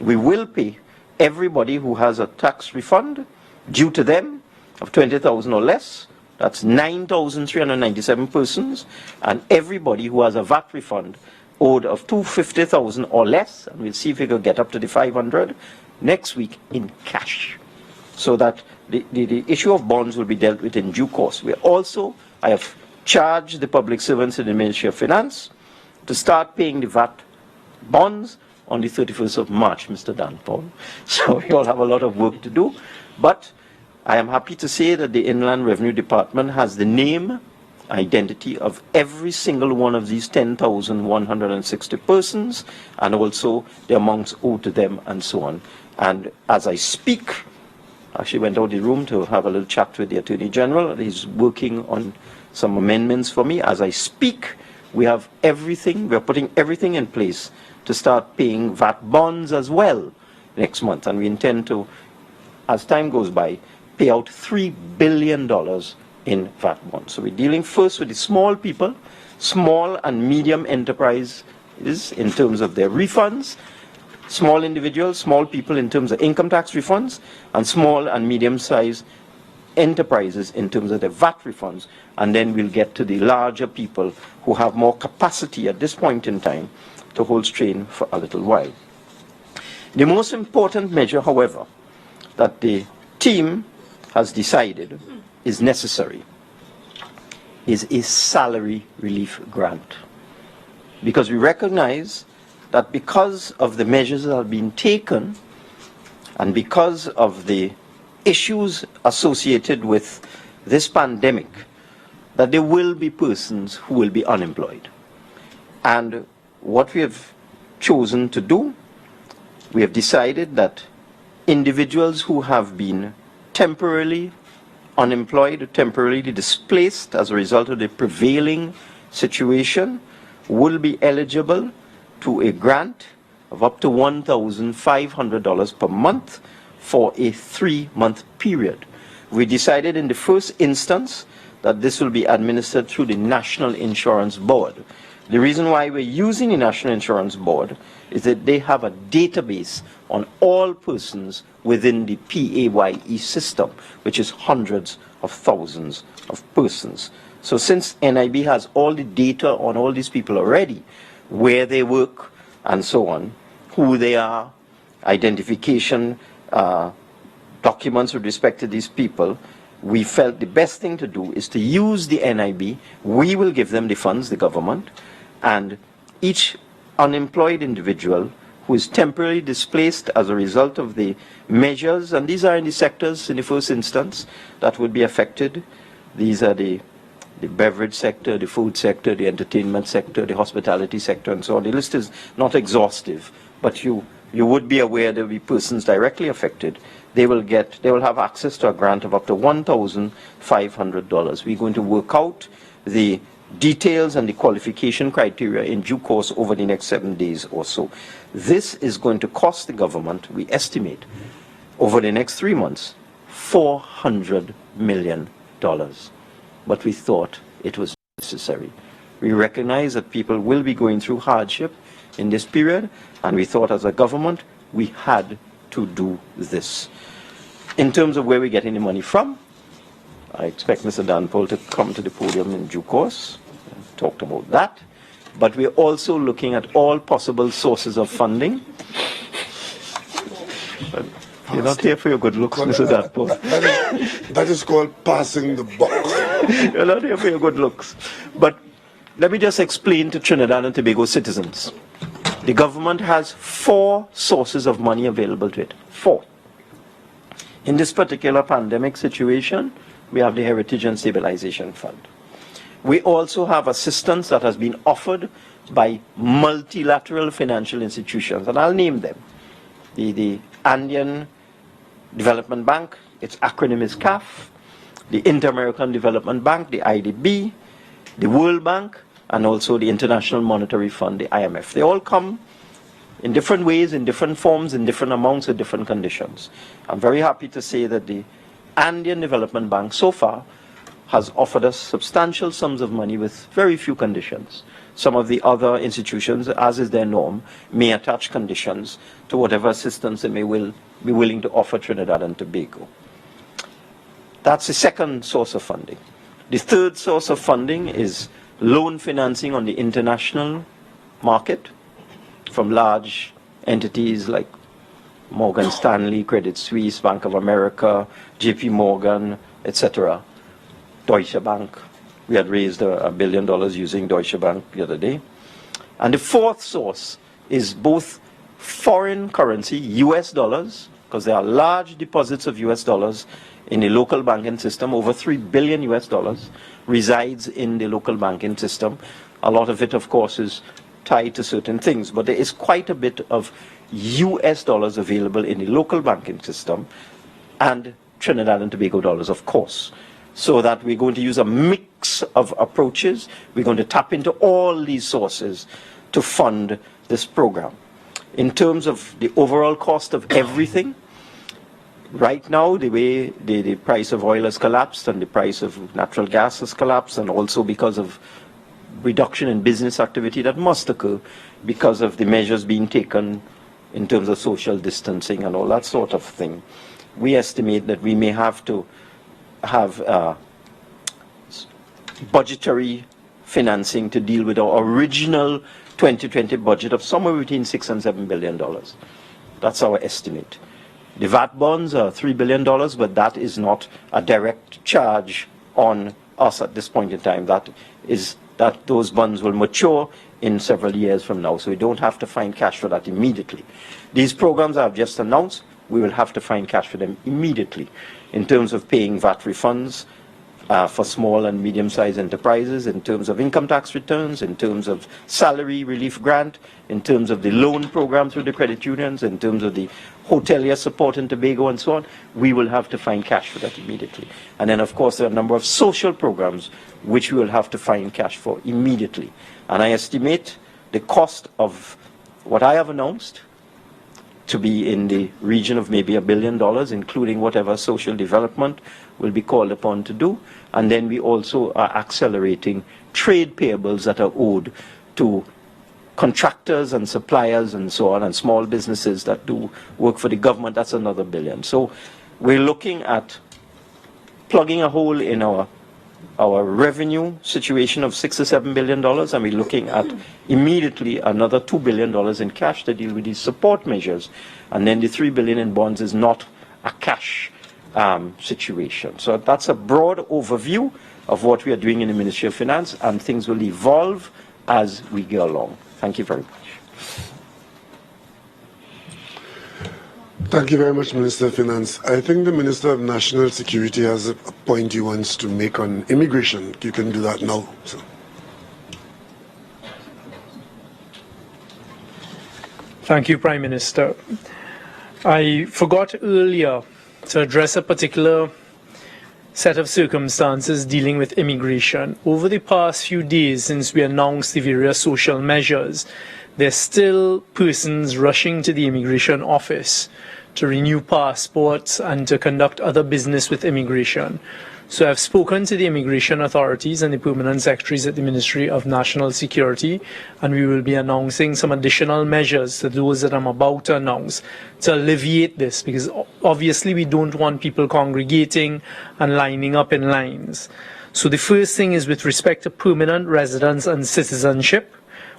we will pay everybody who has a tax refund due to them of $20,000 or less. That's 9,397 persons, and everybody who has a VAT refund owed of $250,000 or less, and we'll see if we can get up to the 500 next week in cash, so that the issue of bonds will be dealt with in due course. I have charged the public servants in the Ministry of Finance to start paying the VAT bonds on the 31st of March, Mr. Dan Paul. So we all have a lot of work to do, but I am happy to say that the Inland Revenue Department has the name, identity of every single one of these 10,160 persons, and also the amounts owed to them and so on. And as I speak, I actually went out of the room to have a little chat with the Attorney General. He's working on some amendments for me. As I speak, we have everything, we're putting everything in place to start paying VAT bonds as well next month. And we intend to, as time goes by, pay out $3 billion in VAT bonds. So we're dealing first with the small people, small and medium enterprises in terms of their refunds, small individuals, small people in terms of income tax refunds, and small and medium-sized enterprises in terms of their VAT refunds. And then we'll get to the larger people who have more capacity at this point in time to hold strain for a little while. The most important measure, however, that the team has decided is necessary is a salary relief grant. Because we recognize that because of the measures that have been taken and because of the issues associated with this pandemic, that there will be persons who will be unemployed. And what we have chosen to do, we have decided that individuals who have been temporarily unemployed, temporarily displaced as a result of the prevailing situation, will be eligible to a grant of up to $1,500 per month for a 3-month period. We decided in the first instance that this will be administered through the National Insurance Board. The reason why we're using the National Insurance Board is that they have a database on all persons within the PAYE system, which is hundreds of thousands of persons. So since NIB has all the data on all these people already, where they work and so on, who they are, identification documents with respect to these people, we felt the best thing to do is to use the NIB. We will give them the funds, the government, and each unemployed individual who is temporarily displaced as a result of the measures, and these are in the sectors in the first instance that would be affected. These are the beverage sector, the food sector, the entertainment sector, the hospitality sector, and so on. The list is not exhaustive, but you would be aware there will be persons directly affected. They will have access to a grant of up to $1,500. We're going to work out the details and the qualification criteria in due course over the next 7 days or so. This is going to cost the government, we estimate, over the next 3 months, $400 million. But we thought it was necessary. We recognize that people will be going through hardship in this period, and we thought as a government we had to do this. In terms of where we're getting the money from, I expect Mr. Dan Paul to come to the podium in due course and talk about that. But we're also looking at all possible sources of funding. You're not here for your good looks, Mr. Dan Paul. That is called passing the buck. You're not here for your good looks. But let me just explain to Trinidad and Tobago citizens. The government has 4 sources of money available to it. 4. In this particular pandemic situation, we have the Heritage and Stabilization Fund. We also have assistance that has been offered by multilateral financial institutions, and I'll name them. The Andean Development Bank, its acronym is CAF, the Inter-American Development Bank, the IDB, the World Bank, and also the International Monetary Fund, the IMF. They all come in different ways, in different forms, in different amounts, at different conditions. I'm very happy to say that the Andean Development Bank so far has offered us substantial sums of money with very few conditions. Some of the other institutions, as is their norm, may attach conditions to whatever assistance they may be willing to offer Trinidad and Tobago. That's the second source of funding. The third source of funding is loan financing on the international market from large entities like Morgan Stanley, Credit Suisse, Bank of America, JP Morgan, etc. Deutsche Bank. We had raised $1 billion using Deutsche Bank the other day. And the fourth source is both foreign currency, US dollars, because there are large deposits of US dollars in the local banking system. Over $3 billion US dollars resides in the local banking system. A lot of it, of course, is tied to certain things, but there is quite a bit of US dollars available in the local banking system, and Trinidad and Tobago dollars, of course. So that we're going to use a mix of approaches. We're going to tap into all these sources to fund this program. In terms of the overall cost of everything, right now, the way the price of oil has collapsed and the price of natural gas has collapsed, and also because of reduction in business activity that must occur because of the measures being taken in terms of social distancing and all that sort of thing, we estimate that we may have to have budgetary financing to deal with our original 2020 budget of somewhere between $6 and $7 billion. That's our estimate. The VAT bonds are $3 billion, but that is not a direct charge on us at this point in time. That those bonds will mature in several years from now, so we don't have to find cash for that immediately. These programs I've just announced, we will have to find cash for them immediately in terms of paying VAT refunds for small and medium-sized enterprises, in terms of income tax returns, in terms of salary relief grant, in terms of the loan program through the credit unions, in terms of the hotelier support in Tobago and so on. We will have to find cash for that immediately. And then, of course, there are a number of social programs which we will have to find cash for immediately. And I estimate the cost of what I have announced to be in the region of maybe $1 billion, including whatever social development will be called upon to do. And then we also are accelerating trade payables that are owed to contractors and suppliers and so on, and small businesses that do work for the government. That's another $1 billion. So we're looking at plugging a hole in our revenue situation of $6 to $7 billion, and we're looking at immediately another $2 billion in cash to deal with these support measures. And then the $3 billion in bonds is not a cash situation. So that's a broad overview of what we are doing in the Ministry of Finance, and things will evolve as we go along. Thank you very much. Thank you very much, Minister of Finance. I think the Minister of National Security has a point he wants to make on immigration. You can do that now. So. Thank you, Prime Minister. I forgot earlier to address a particular set of circumstances dealing with immigration. Over the past few days, since we announced the various social measures, there's still persons rushing to the immigration office to renew passports and to conduct other business with immigration. So I've spoken to the immigration authorities and the permanent secretaries at the Ministry of National Security, and we will be announcing some additional measures to those that I'm about to announce to alleviate this, because obviously we don't want people congregating and lining up in lines. So the first thing is with respect to permanent residence and citizenship.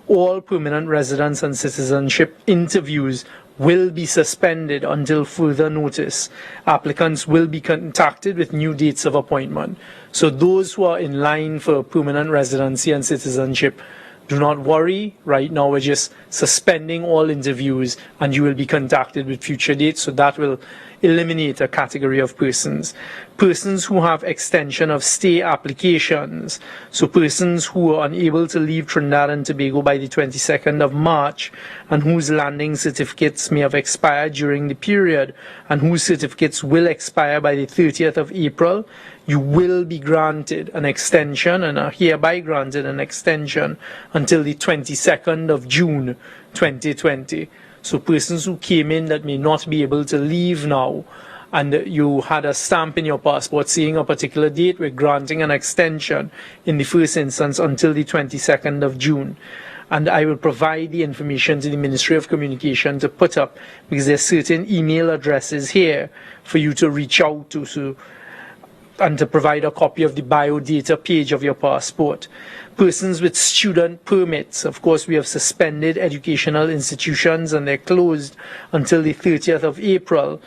All permanent residence and citizenship interviews will be suspended until further notice. Applicants will be contacted with new dates of appointment. So those who are in line for permanent residency and citizenship, do not worry. Right now we're just suspending all interviews, and you will be contacted with future dates. So that will eliminate a category of persons. Persons who have extension of stay applications, so persons who are unable to leave Trinidad and Tobago by the 22nd of March and whose landing certificates may have expired during the period and whose certificates will expire by the 30th of April, you will be granted an extension and are hereby granted an extension until the 22nd of June 2020. So persons who came in that may not be able to leave now and you had a stamp in your passport saying a particular date, we're granting an extension in the first instance until the 22nd of June. And I will provide the information to the Ministry of Communication to put up, because there's certain email addresses here for you to reach out to, and to provide a copy of the biodata page of your passport. Persons with student permits, of course, we have suspended educational institutions and they're closed until the 30th of April.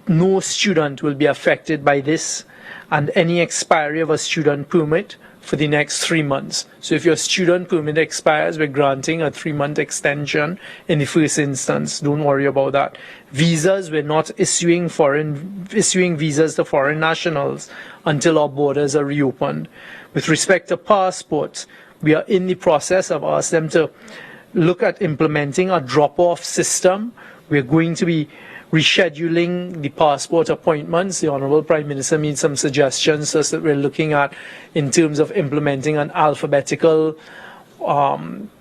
No student will be affected by this, and any expiry of a student permit for the next 3 months. So if your student permit expires, we're granting a 3-month extension in the first instance. Don't worry about that. Visas, we're not issuing visas to foreign nationals until our borders are reopened. With respect to passports, we are in the process of asking them to look at implementing a drop-off system. We're going to be rescheduling the passport appointments. The Honourable Prime Minister made some suggestions that we're looking at in terms of implementing an alphabetical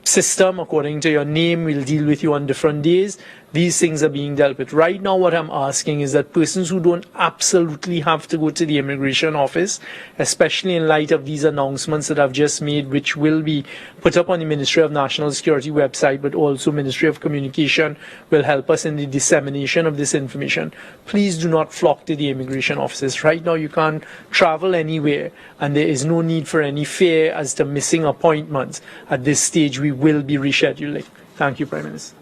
system. According to your name, we'll deal with you on different days. These things are being dealt with. Right now, what I'm asking is that persons who don't absolutely have to go to the immigration office, especially in light of these announcements that I've just made, which will be put up on the Ministry of National Security website, but also Ministry of Communication will help us in the dissemination of this information. Please do not flock to the immigration offices. Right now, you can't travel anywhere, and there is no need for any fear as to missing appointments. At this stage, we will be rescheduling. Thank you, Prime Minister.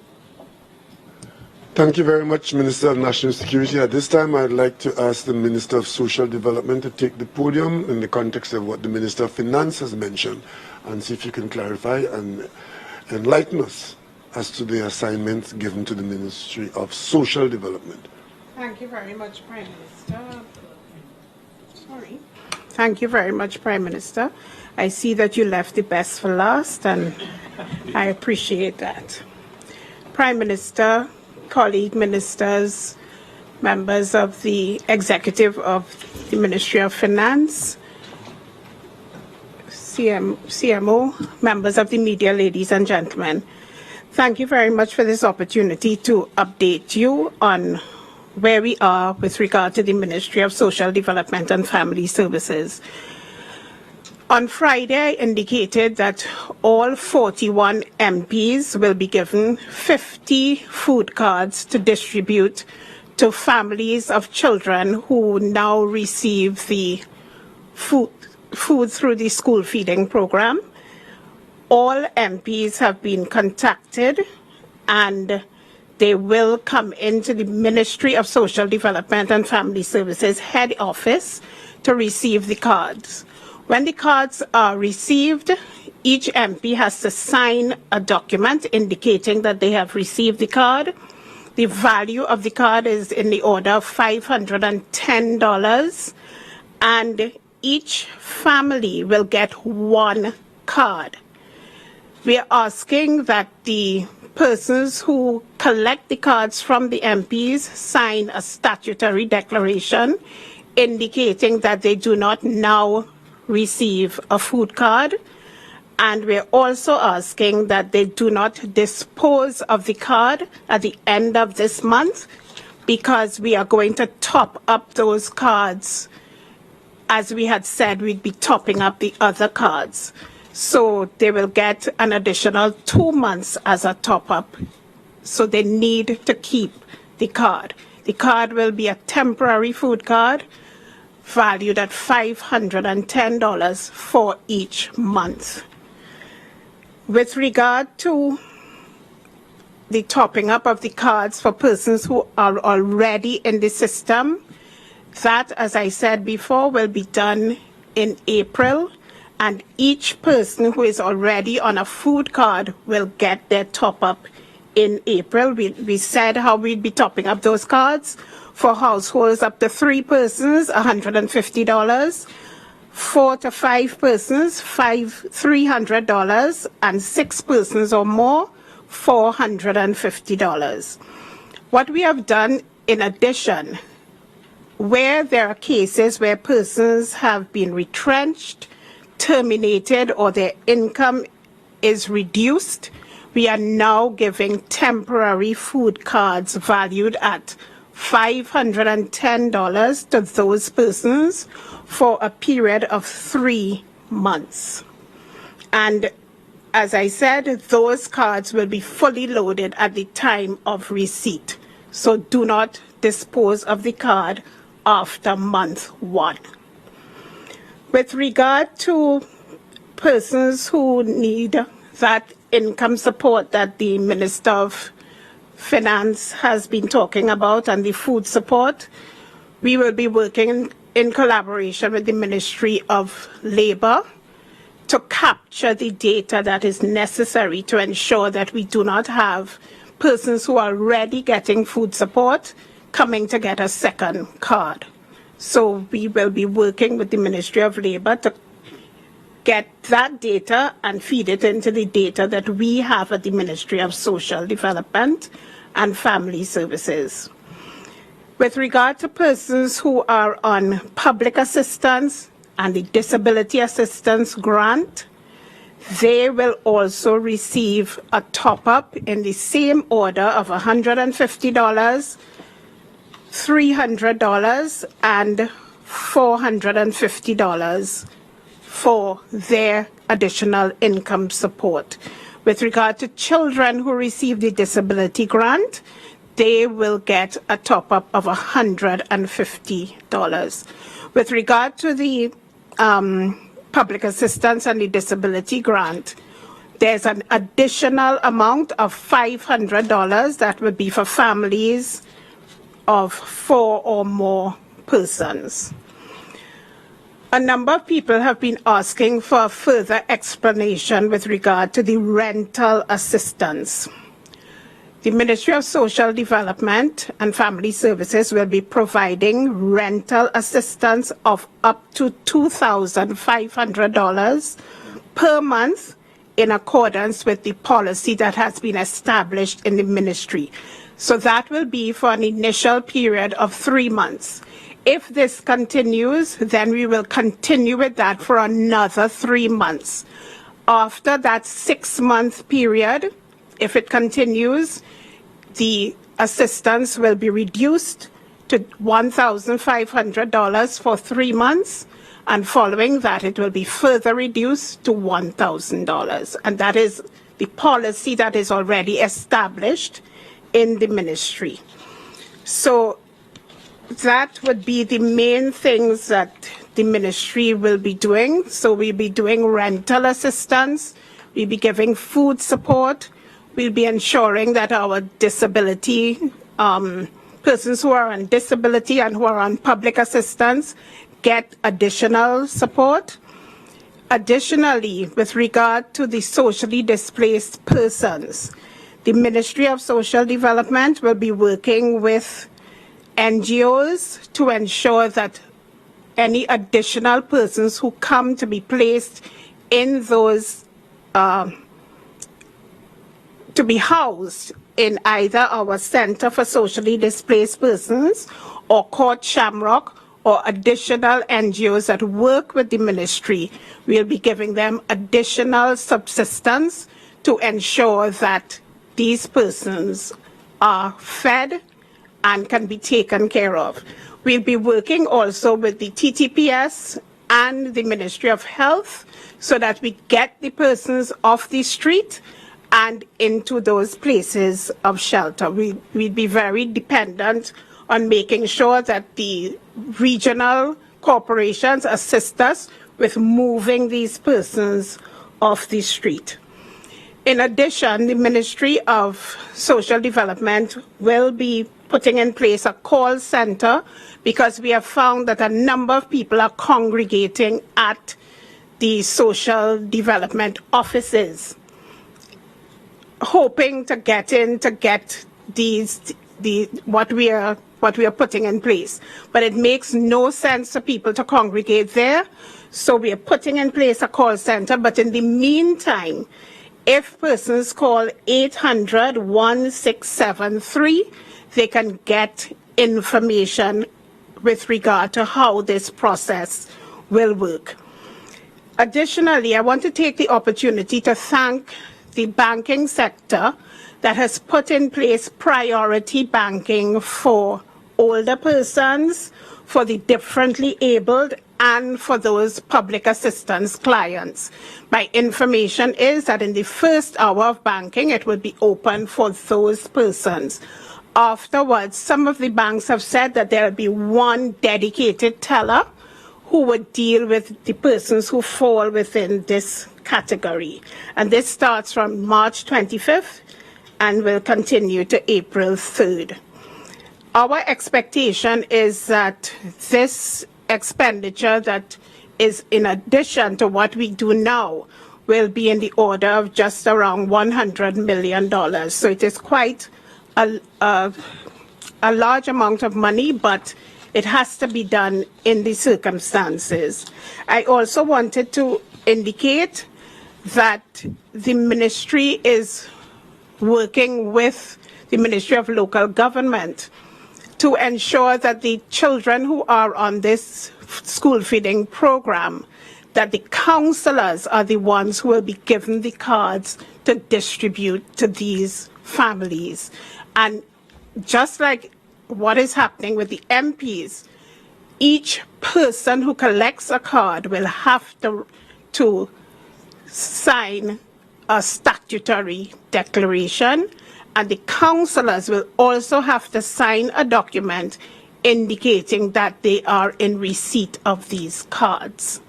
Thank you very much, Minister of National Security. At this time, I'd like to ask the Minister of Social Development to take the podium in the context of what the Minister of Finance has mentioned, and see if you can clarify and enlighten us as to the assignments given to the Ministry of Social Development. Thank you very much, Prime Minister. Sorry. Thank you very much, Prime Minister. I see that you left the best for last, and I appreciate that. Prime Minister, colleague ministers, members of the executive of the Ministry of Finance, CMO, members of the media, ladies and gentlemen. Thank you very much for this opportunity to update you on where we are with regard to the Ministry of Social Development and Family Services. On Friday, I indicated that all 41 MPs will be given 50 food cards to distribute to families of children who now receive the food through the school feeding program. All MPs have been contacted and they will come into the Ministry of Social Development and Family Services head office to receive the cards. When the cards are received, each MP has to sign a document indicating that they have received the card. The value of the card is in the order of $510, and each family will get one card. We are asking that the persons who collect the cards from the MPs sign a statutory declaration indicating that they do not now receive a food card, and we're also asking that they do not dispose of the card at the end of this month, because we are going to top up those cards. As we had said, we'd be topping up the other cards. So they will get an additional 2 months as a top-up. So they need to keep the card. The card will be a temporary food card valued at $510 for each month. With regard to the topping up of the cards for persons who are already in the system, that, as I said before, will be done in April, and each person who is already on a food card will get their top-up in April. We said how we'd be topping up those cards For households up to 3 persons, $150. 4 to 5 persons, $300, and 6 persons or more, $450. What we have done in addition, where there are cases where persons have been retrenched, terminated, or their income is reduced, we are now giving temporary food cards valued at $510 to those persons for a period of 3 months. And as I said, those cards will be fully loaded at the time of receipt. So do not dispose of the card after month 1. With regard to persons who need that income support that the Minister of Finance has been talking about and the food support, we will be working in collaboration with the Ministry of Labour to capture the data that is necessary to ensure that we do not have persons who are already getting food support coming to get a second card. So we will be working with the Ministry of Labour to get that data and feed it into the data that we have at the Ministry of Social Development and Family Services. With regard to persons who are on public assistance and the disability assistance grant, they will also receive a top-up in the same order of $150, $300, and $450 for their additional income support. With regard to children who receive the disability grant, they will get a top-up of $150. With regard to the public assistance and the disability grant, there's an additional amount of $500 that would be for families of 4 or more persons. A number of people have been asking for a further explanation with regard to the rental assistance. The Ministry of Social Development and Family Services will be providing rental assistance of up to $2,500 per month in accordance with the policy that has been established in the ministry. So that will be for an initial period of 3 months. If this continues, then we will continue with that for another 3 months. After that 6-month period, if it continues, the assistance will be reduced to $1,500 for 3 months, and following that it will be further reduced to $1,000. And that is the policy that is already established in the ministry. So that would be the main things that the ministry will be doing. So we'll be doing rental assistance, we'll be giving food support, we'll be ensuring that our disability, persons who are on disability and who are on public assistance get additional support. Additionally, with regard to the socially displaced persons, the Ministry of Social Development will be working with NGOs to ensure that any additional persons who come to be placed in those, to be housed in either our Center for Socially Displaced Persons or Court Shamrock or additional NGOs that work with the ministry, we'll be giving them additional subsistence to ensure that these persons are fed and can be taken care of. We'll be working also with the TTPS and the Ministry of Health so that we get the persons off the street and into those places of shelter. We'd be very dependent on making sure that the regional corporations assist us with moving these persons off the street. In addition, the Ministry of Social Development will be putting in place a call center because we have found that a number of people are congregating at the social development offices, hoping to get in to get what we are what we are putting in place. But it makes no sense for people to congregate there. So we are putting in place a call center. But in the meantime, if persons call 800-1673, they can get information with regard to how this process will work. Additionally, I want to take the opportunity to thank the banking sector that has put in place priority banking for older persons, for the differently abled, and for those public assistance clients. My information is that in the first hour of banking, it will be open for those persons. Afterwards, some of the banks have said that there will be one dedicated teller who would deal with the persons who fall within this category. And this starts from March 25th and will continue to April 3rd. Our expectation is that this expenditure that is in addition to what we do now will be in the order of just around $100 million. So it is quite a large amount of money, but it has to be done in the circumstances. I also wanted to indicate that the ministry is working with the Ministry of Local Government to ensure that the children who are on this school feeding program, that the counselors are the ones who will be given the cards to distribute to these families. And just like what is happening with the MPs, each person who collects a card will have to sign a statutory declaration, and the councillors will also have to sign a document indicating that they are in receipt of these cards,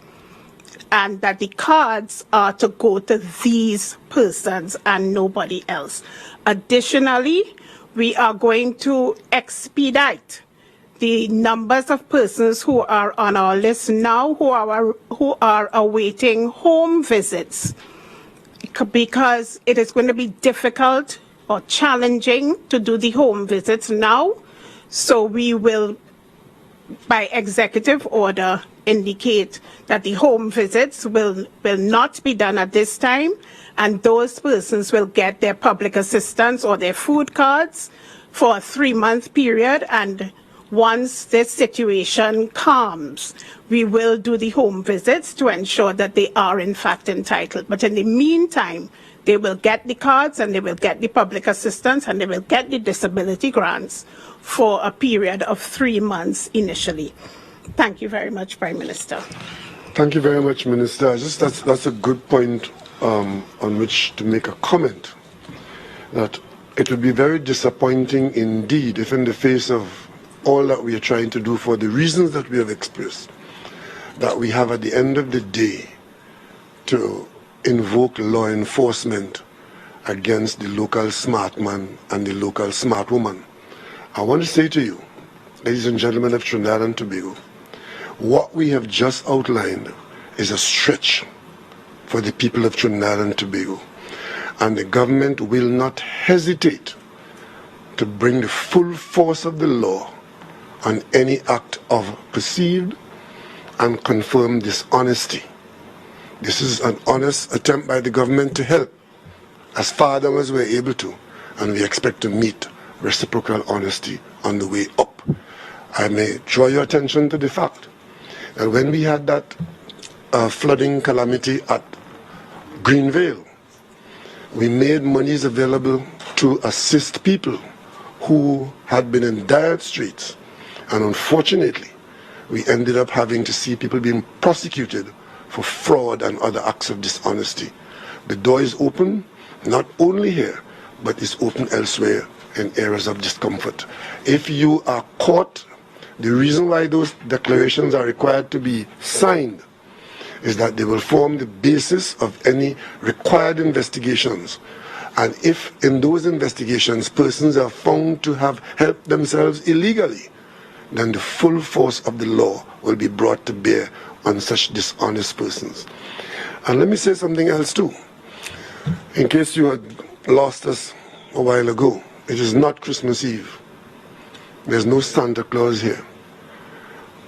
and that the cards are to go to these persons and nobody else. Additionally, we are going to expedite the numbers of persons who are on our list now who are awaiting home visits, because it is going to be difficult or challenging to do the home visits now. So we will, by executive order, indicate that the home visits will not be done at this time, and those persons will get their public assistance or their food cards for a 3-month period. And once this situation calms, we will do the home visits to ensure that they are in fact entitled. But in the meantime, they will get the cards, and they will get the public assistance, and they will get the disability grants for a period of 3 months initially. Thank you very much, Prime Minister. Thank you very much, Minister. That's a good point on which to make a comment, that it would be very disappointing indeed if, in the face of all that we are trying to do for the reasons that we have expressed, that we have at the end of the day to invoke law enforcement against the local smart man and the local smart woman. I want to say to you, ladies and gentlemen of Trinidad and Tobago, what we have just outlined is a stretch for the people of Trinidad and Tobago. And the government will not hesitate to bring the full force of the law on any act of perceived and confirmed dishonesty. This is an honest attempt by the government to help as far as we're able to, and we expect to meet reciprocal honesty on the way up. I may draw your attention to the fact that when we had that flooding calamity at Greenvale, we made monies available to assist people who had been in dire straits, and unfortunately we ended up having to see people being prosecuted for fraud and other acts of dishonesty. The door is open, not only here, but it's open elsewhere in areas of discomfort. If you are caught, the reason why those declarations are required to be signed is that they will form the basis of any required investigations. And if in those investigations persons are found to have helped themselves illegally, then the full force of the law will be brought to bear on such dishonest persons. And let me say something else too. In case you had lost us a while ago, it is not Christmas Eve. There's no Santa Claus here.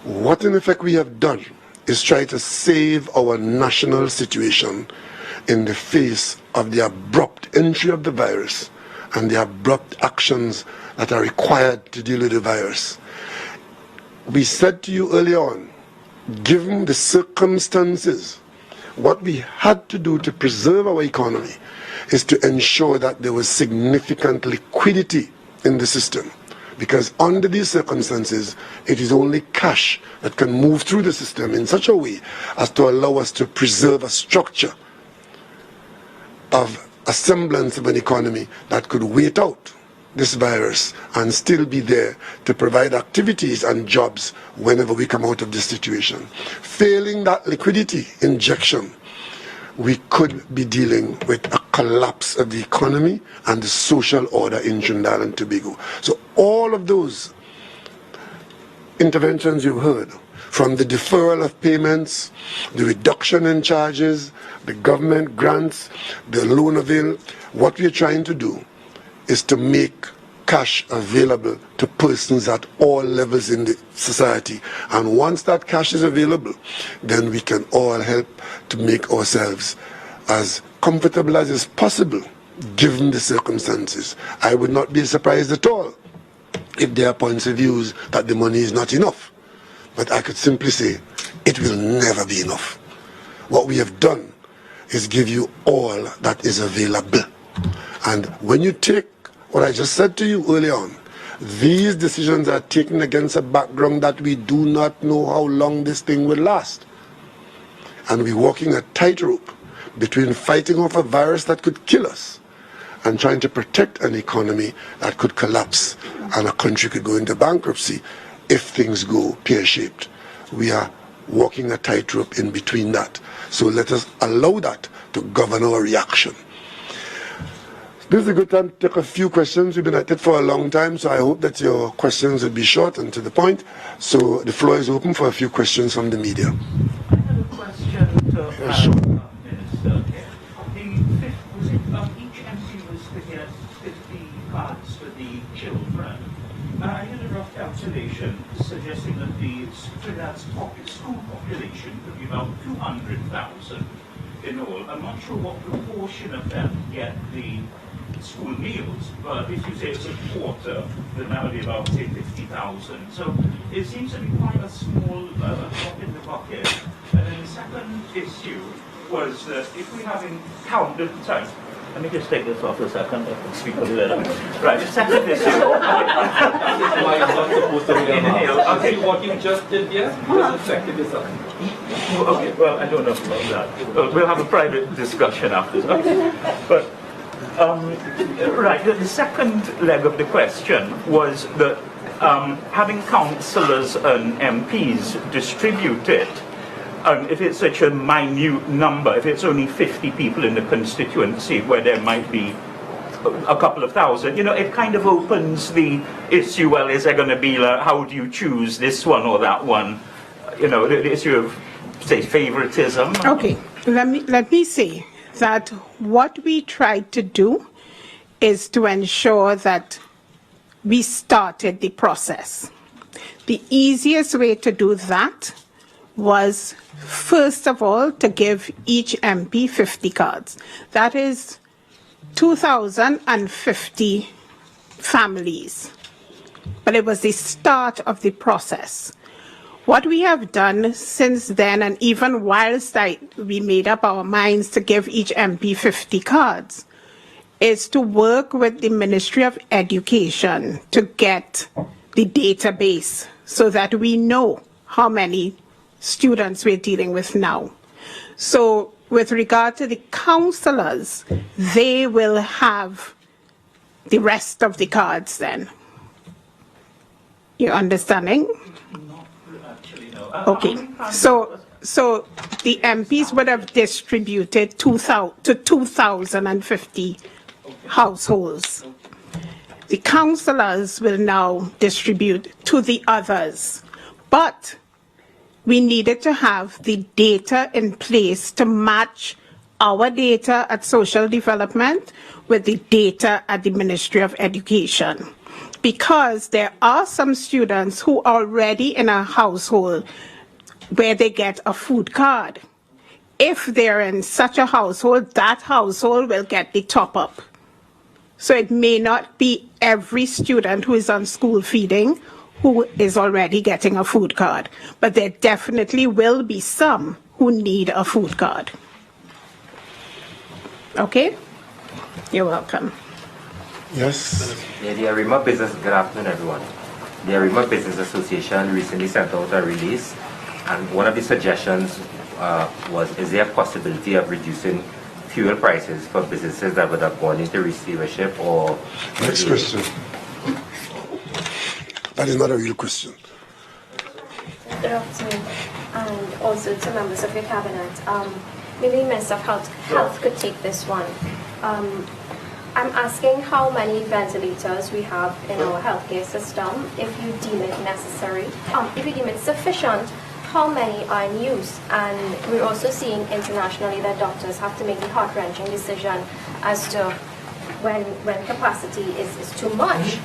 What in effect we have done is try to save our national situation in the face of the abrupt entry of the virus and the abrupt actions that are required to deal with the virus. We said to you earlier on, given the circumstances, what we had to do to preserve our economy is to ensure that there was significant liquidity in the system. Because under these circumstances, it is only cash that can move through the system in such a way as to allow us to preserve a structure of a semblance of an economy that could wait out this virus and still be there to provide activities and jobs whenever we come out of this situation. Failing that liquidity injection, we could be dealing with a collapse of the economy and the social order in Trinidad and Tobago. So all of those interventions you've heard, from the deferral of payments, the reduction in charges, the government grants, the loan avail, what we're trying to do is to make cash available to persons at all levels in the society. And once that cash is available, then we can all help to make ourselves as comfortable as is possible given the circumstances. I would not be surprised at all if there are points of views that the money is not enough. But I could simply say, it will never be enough. What we have done is give you all that is available. And when you take what I just said to you earlier on, these decisions are taken against a background that we do not know how long this thing will last. And we're walking a tightrope between fighting off a virus that could kill us and trying to protect an economy that could collapse and a country could go into bankruptcy if things go pear-shaped. We are walking a tightrope in between that. So let us allow that to govern our reaction. This is a good time to take a few questions. We've been at it for a long time, so I hope that your questions will be short and to the point. So the floor is open for a few questions from the media. I have a question to Minister. Each MP was to get 50 cards for the children. I had a rough calculation suggesting that the Trinidad's school population could be about 200,000 in all. I'm not sure what proportion of them get the school meals, but if you say it's a quarter, then that would be about, say, 50,000. So it seems to be quite a small drop in the bucket. And then the second issue was that if we haven't counted time, let me just take this off a second. I can speak a little. Right, the second issue. Why is not supposed to be okay, what you just did, yes, because affected yourself. Okay, well, I don't know about that. We'll have a private discussion after this. Okay. But, right, the second leg of the question was that having councillors and MPs distributed, if it's such a minute number, if it's only 50 people in the constituency where there might be a couple of thousand, you know, it kind of opens the issue, well, is there going to be, how do you choose this one or that one? You know, the issue of, say, favoritism. Okay, let me say that what we tried to do is to ensure that we started the process. The easiest way to do that was, first of all, to give each MP 50 cards. That is 2,050 families. But it was the start of the process. What we have done since then, and even whilst we made up our minds to give each MP 50 cards, is to work with the Ministry of Education to get the database so that we know how many students we're dealing with now. So with regard to the councillors, they will have the rest of the cards then. You understanding? Okay, so the MPs would have distributed 2,050 households. The councillors will now distribute to the others, but we needed to have the data in place to match our data at social development with the data at the Ministry of Education. because there are some students who are already in a household where they get a food card. If they're in such a household, that household will get the top up. So it may not be every student who is on school feeding who is already getting a food card, but there definitely will be some who need a food card. Okay? You're welcome. Yes. Yeah, the Arima Business, good afternoon everyone. The Arima Business Association recently sent out a release, and one of the suggestions was, is there a possibility of reducing fuel prices for businesses that would have gone into receivership or... Next question. That is not a real question. Good afternoon, and also to members of your cabinet. Maybe Minister of Health could take this one. I'm asking how many ventilators we have in our healthcare system, if you deem it necessary. If you deem it sufficient, how many are in use? And we're also seeing internationally that doctors have to make the heart-wrenching decision as to when capacity is too much,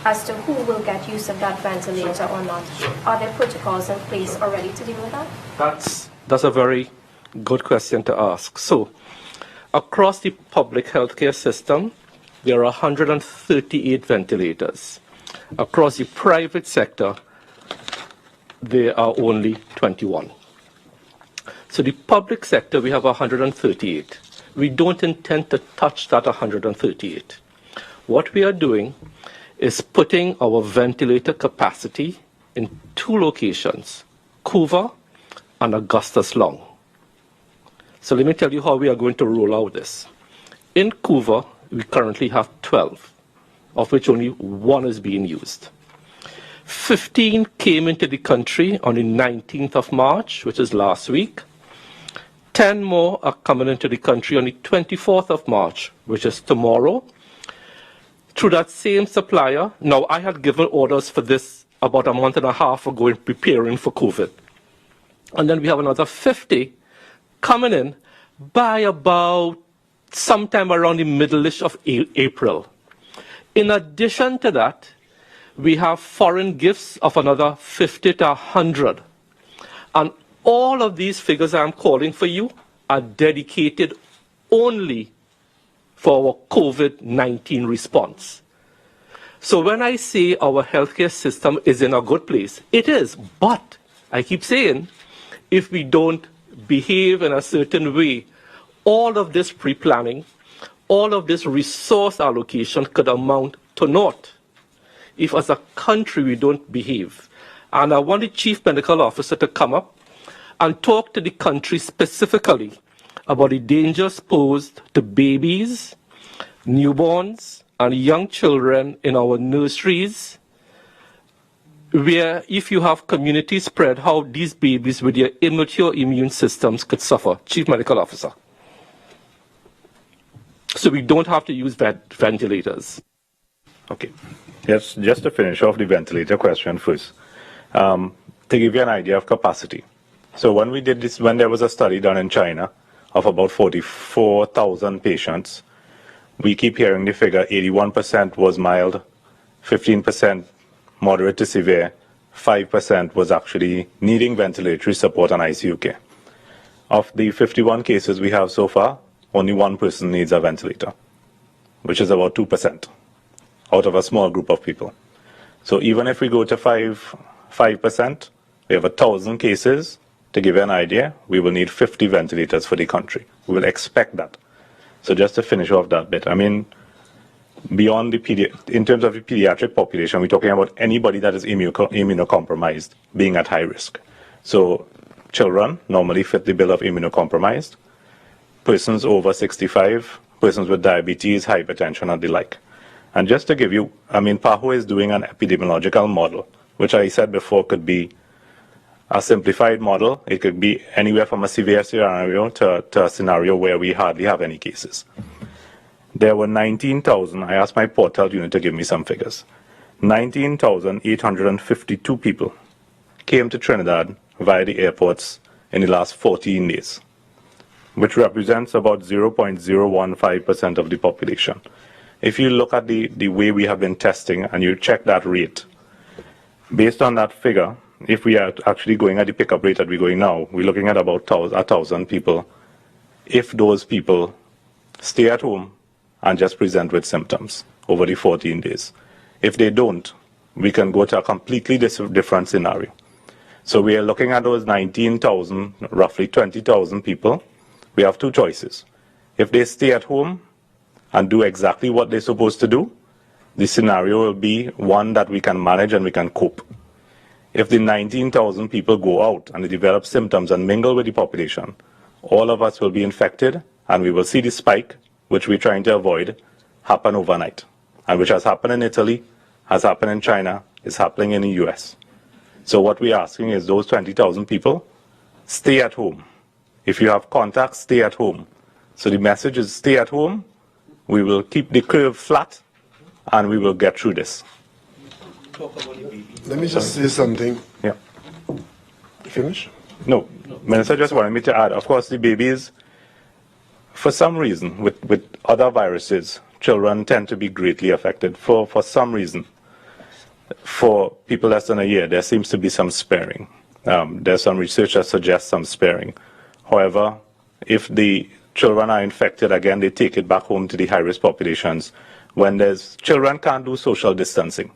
as to who will get use of that ventilator or not. Are there protocols in place already to deal with that? That's a very good question to ask. So, across the public healthcare system, there are 138 ventilators. Across the private sector, there are only 21. So the public sector, we have 138. We don't intend to touch that 138. What we are doing is putting our ventilator capacity in two locations, Couva and Augustus Long. So let me tell you how we are going to roll out this. In Couva, we currently have 12, of which only one is being used. 15 came into the country on the 19th of March, which is last week. 10 more are coming into the country on the 24th of March, which is tomorrow, through that same supplier. Now, I had given orders for this about a month and a half ago in preparing for COVID. And then we have another 50 coming in by about sometime around the middle-ish of April. In addition to that, we have foreign gifts of another 50 to 100. And all of these figures I'm calling for you are dedicated only for our COVID-19 response. So when I say our healthcare system is in a good place, it is. But I keep saying, if we don't behave in a certain way, all of this pre-planning, all of this resource allocation could amount to naught if as a country we don't behave. And I want the Chief Medical Officer to come up and talk to the country specifically about the dangers posed to babies, newborns, and young children in our nurseries, where if you have community spread, how these babies with their immature immune systems could suffer. Chief Medical Officer. So we don't have to use ventilators. Okay. Yes, just to finish off the ventilator question first, to give you an idea of capacity. So when we did this, when there was a study done in China of about 44,000 patients, we keep hearing the figure 81% was mild, 15% moderate to severe, 5% was actually needing ventilatory support and ICU care. Of the 51 cases we have so far, only one person needs a ventilator, which is about 2%. Out of a small group of people. So even if we go to 5%, we have 1,000 cases. To give you an idea, we will need 50 ventilators for the country. We will expect that. So just to finish off that bit, I mean, beyond the in terms of the pediatric population, we're talking about anybody that is immunocompromised being at high risk. So children normally fit the bill of immunocompromised, persons over 65, persons with diabetes, hypertension, and the like. And just to give you, I mean, PAHO is doing an epidemiological model, which I said before could be a simplified model. It could be anywhere from a severe scenario to a scenario where we hardly have any cases. There were 19,000, I asked my portal unit to give me some figures. 19,852 people came to Trinidad via the airports in the last 14 days, which represents about 0.015% of the population. if you look at the way we have been testing and you check that rate, based on that figure, if we are actually going at the pickup rate that we're going now, we're looking at about 1,000 people. If those people stay at home and just present with symptoms over the 14 days. If they don't, we can go to a completely different scenario. So we are looking at those 19,000, roughly 20,000 people. We have two choices. If they stay at home and do exactly what they're supposed to do, the scenario will be one that we can manage and we can cope. If the 19,000 people go out and they develop symptoms and mingle with the population, all of us will be infected and we will see the spike, which we're trying to avoid, happen overnight. And which has happened in Italy, has happened in China, is happening in the US. So what we're asking is those 20,000 people, stay at home. If you have contacts, stay at home. So the message is stay at home, we will keep the curve flat, and we will get through this. Let me just say something. Yeah. Finish? No, Minister just wanted me to add, of course, the babies, for some reason, with other viruses, children tend to be greatly affected. For some reason, for people less than a year, there seems to be some sparing. There's some research that suggests some sparing. However, if the children are infected, again, they take it back home to the high-risk populations. When children can't do social distancing.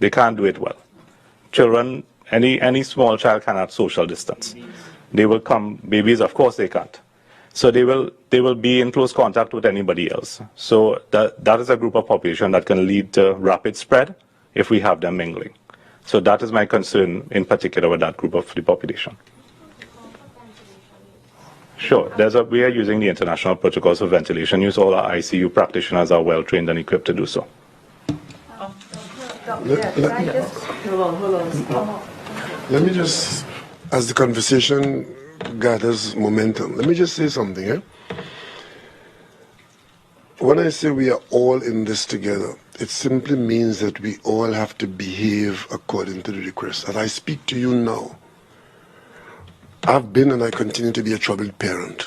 They can't do it well. Children, any small child cannot social distance. They will come, babies, of course they can't. So they will be in close contact with anybody else. So that is a group of population that can lead to rapid spread if we have them mingling. So that is my concern in particular with that group of the population. Sure, we are using the international protocols for ventilation use. All our ICU practitioners are well trained and equipped to do so. Let me just, as the conversation gathers momentum, let me just say something. When I say we are all in this together, it simply means that we all have to behave according to the request. As I speak to you now, I've been and I continue to be a troubled parent.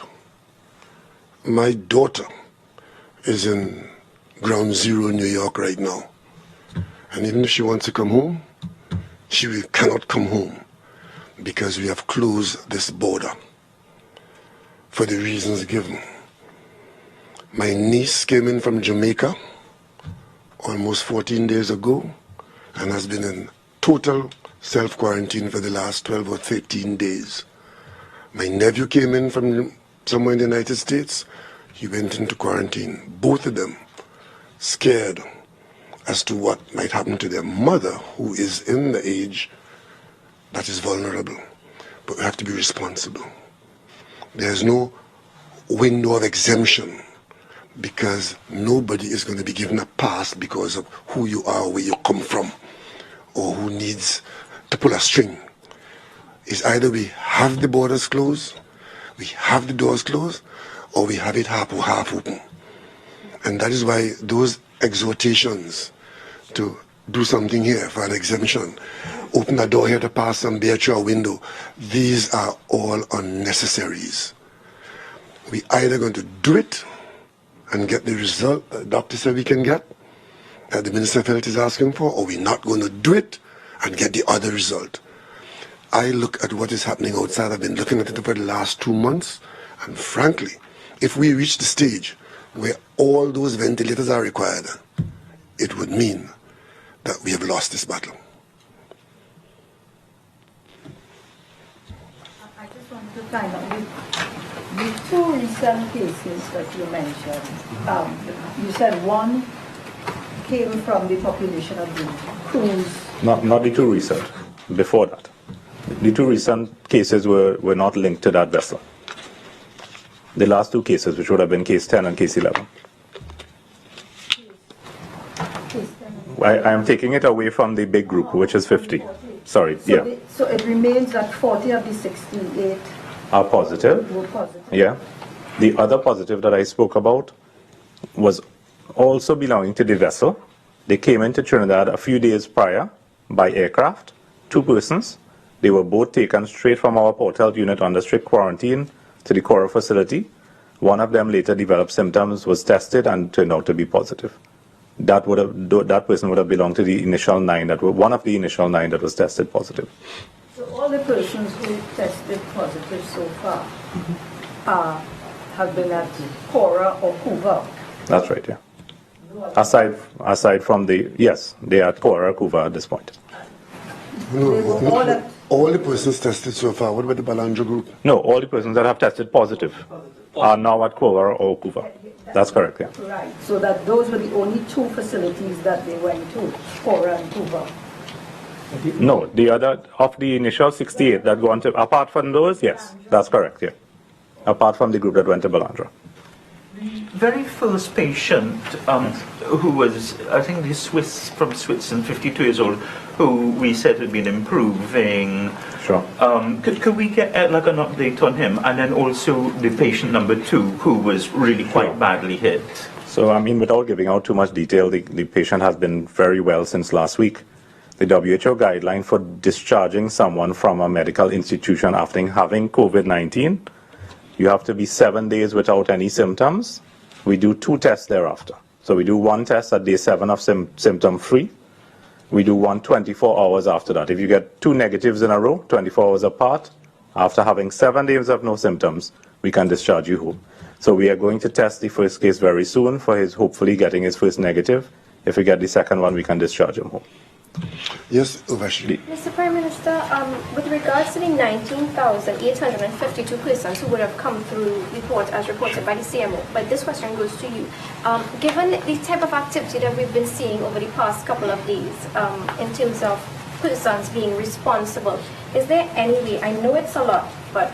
My daughter is in ground zero in New York right now. And even if she wants to come home, she cannot come home because we have closed this border for the reasons given. My niece came in from Jamaica almost 14 days ago and has been in total self-quarantine for the last 12 or 13 days. My nephew came in from somewhere in the United States. He went into quarantine. Both of them scared as to what might happen to their mother, who is in the age that is vulnerable. But we have to be responsible. There's no window of exemption because nobody is going to be given a pass because of who you are, where you come from, or who needs to pull a string. It's either we have the borders closed, we have the doors closed, or we have it half open. And that is why those exhortations to do something here for an exemption, open a door here to pass some beer through a window, these are all unnecessaries. We either going to do it and get the result the doctor said we can get, that the Minister of Health is asking for, or we're not going to do it and get the other result. I look at what is happening outside. I've been looking at it for the last 2 months, and frankly, if we reach the stage where all those ventilators are required, it would mean that we have lost this battle. I just wanted to find out, the two recent cases that you mentioned, you said one came from the population of the cruise. Not the two recent, before that. The two recent cases were not linked to that vessel. The last two cases, which would have been case 10 and case 11. I am taking it away from the big group, which is 50. Sorry, so yeah. So it remains that 40 of the 68 are positive. were positive. Yeah. The other positive that I spoke about was also belonging to the vessel. They came into Trinidad a few days prior by aircraft, 2 persons. They were both taken straight from our Port Health unit under strict quarantine to the Cora facility. One of them later developed symptoms, was tested, and turned out to be positive. that person would have belonged to the initial 9 one of the initial 9 that was tested positive. So all the persons who tested positive so far have been at Cora or Cuba. That's right, yeah. Aside from yes, they are at Cora or Cuba at this point. All the persons tested so far. What about the Balandra group? No, all the persons that have tested positive are now at Cora or Cuba. That's correct, yeah. Right, so that those were the only 2 facilities that they went to, Cora and Cuba. No, the other, of the initial 68 that go on to, apart from those, yes, that's correct, yeah. Apart from the group that went to Balandra. Very first patient, who was, I think he's from Switzerland, 52 years old, who we said had been improving. Sure. Could we get like an update on him? And then also the patient number 2, who was really quite badly hit. So, I mean, without giving out too much detail, the patient has been very well since last week. The WHO guideline for discharging someone from a medical institution after having COVID-19, you have to be 7 days without any symptoms. We do 2 tests thereafter. So we do 1 test at day 7 of symptom-free. We do 1 24 hours after that. If you get 2 negatives in a row, 24 hours apart, after having 7 days of no symptoms, we can discharge you home. So we are going to test the first case very soon for his hopefully getting his first negative. If we get the second one, we can discharge him home. Yes, Uvashri. Mr. Prime Minister, with regards to the 19,852 persons who would have come through report as reported by the CMO, but this question goes to you. Given the type of activity that we've been seeing over the past couple of days in terms of persons being responsible, is there any way, I know it's a lot, but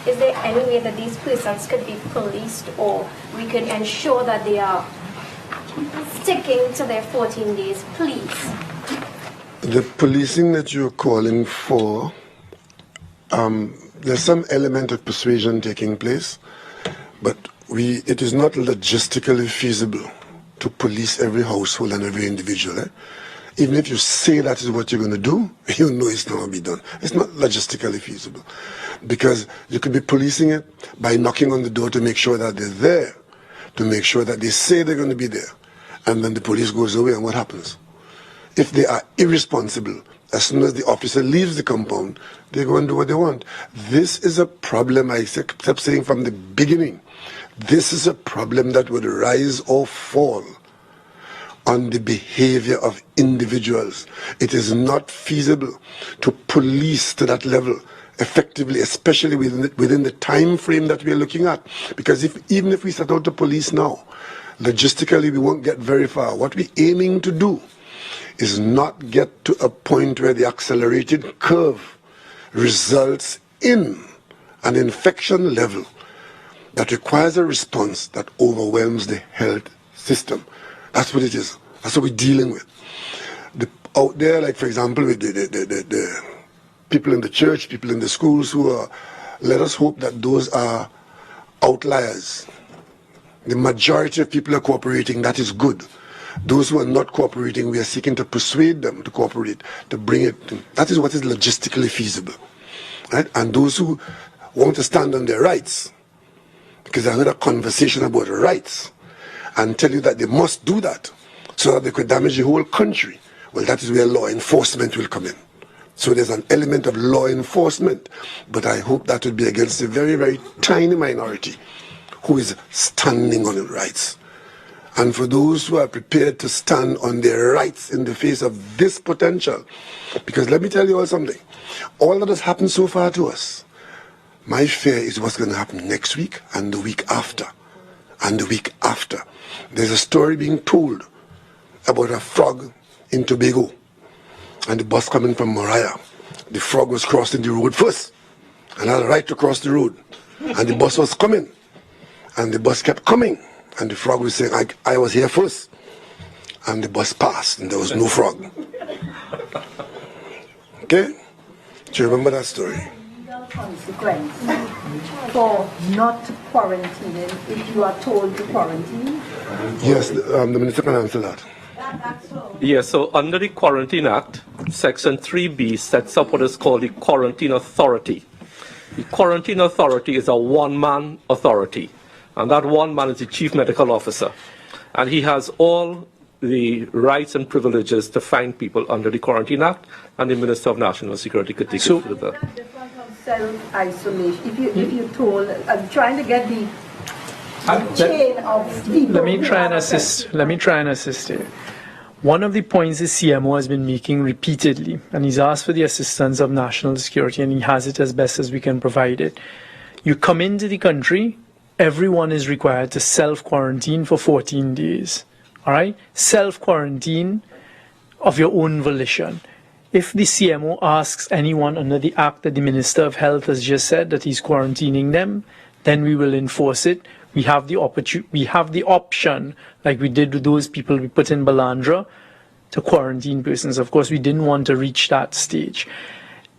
is there any way that these persons could be policed or we could ensure that they are sticking to their 14 days, please? The policing that you're calling for, there's some element of persuasion taking place, but it is not logistically feasible to police every household and every individual. Even if you say that is what you're going to do, you know it's not going to be done. It's not logistically feasible, because you could be policing it by knocking on the door to make sure that they're there, to make sure that they say they're going to be there, and then the police goes away, and what happens? If they are irresponsible, as soon as the officer leaves the compound, they go and do what they want. This is a problem, I kept saying from the beginning. This is a problem that would rise or fall on the behavior of individuals. It is not feasible to police to that level effectively, especially within the time frame that we are looking at. Because even if we set out to police now, logistically we won't get very far. What we're aiming to do is not get to a point where the accelerated curve results in an infection level that requires a response that overwhelms the health system. That's what it is. That's what we're dealing with. Out there, like for example, with the people in the church, people in the schools who are, let us hope that those are outliers. The majority of people are cooperating, that is good. Those who are not cooperating, we are seeking to persuade them to cooperate, to bring it. That is what is logistically feasible. Right? And those who want to stand on their rights, because I heard a conversation about rights, and tell you that they must do that so that they could damage the whole country, well, that is where law enforcement will come in. So there's an element of law enforcement, but I hope that will be against a very, very tiny minority who is standing on their rights. And for those who are prepared to stand on their rights in the face of this potential, because let me tell you all something, all that has happened so far to us, my fear is what's going to happen next week and the week after, and the week after. There's a story being told about a frog in Tobago, and the bus coming from Mariah. The frog was crossing the road first, and had a right to cross the road, and the bus was coming, and the bus kept coming. And the frog was saying, I was here first. And the bus passed, and there was no frog. Okay? Do you remember that story? Legal consequence for not quarantining if you are told to quarantine? Yes, the minister can answer that. Yes, so under the Quarantine Act, Section 3B sets up what is called the Quarantine Authority. The Quarantine Authority is a one-man authority. And that one man is the chief medical officer. And he has all the rights and privileges to find people under the Quarantine Act, and the Minister of National Security could take it further. Self-isolation. If you told, I'm trying to get the chain of people. Let me try and assist you. One of the points the CMO has been making repeatedly, and he's asked for the assistance of national security, and he has it as best as we can provide it. You come into the country, everyone is required to self-quarantine for 14 days. All right? Self-quarantine of your own volition. If the CMO asks anyone under the Act that the Minister of Health has just said that he's quarantining them, then we will enforce it. We have the option, like we did with those people we put in Balandra, to quarantine persons. Of course, we didn't want to reach that stage.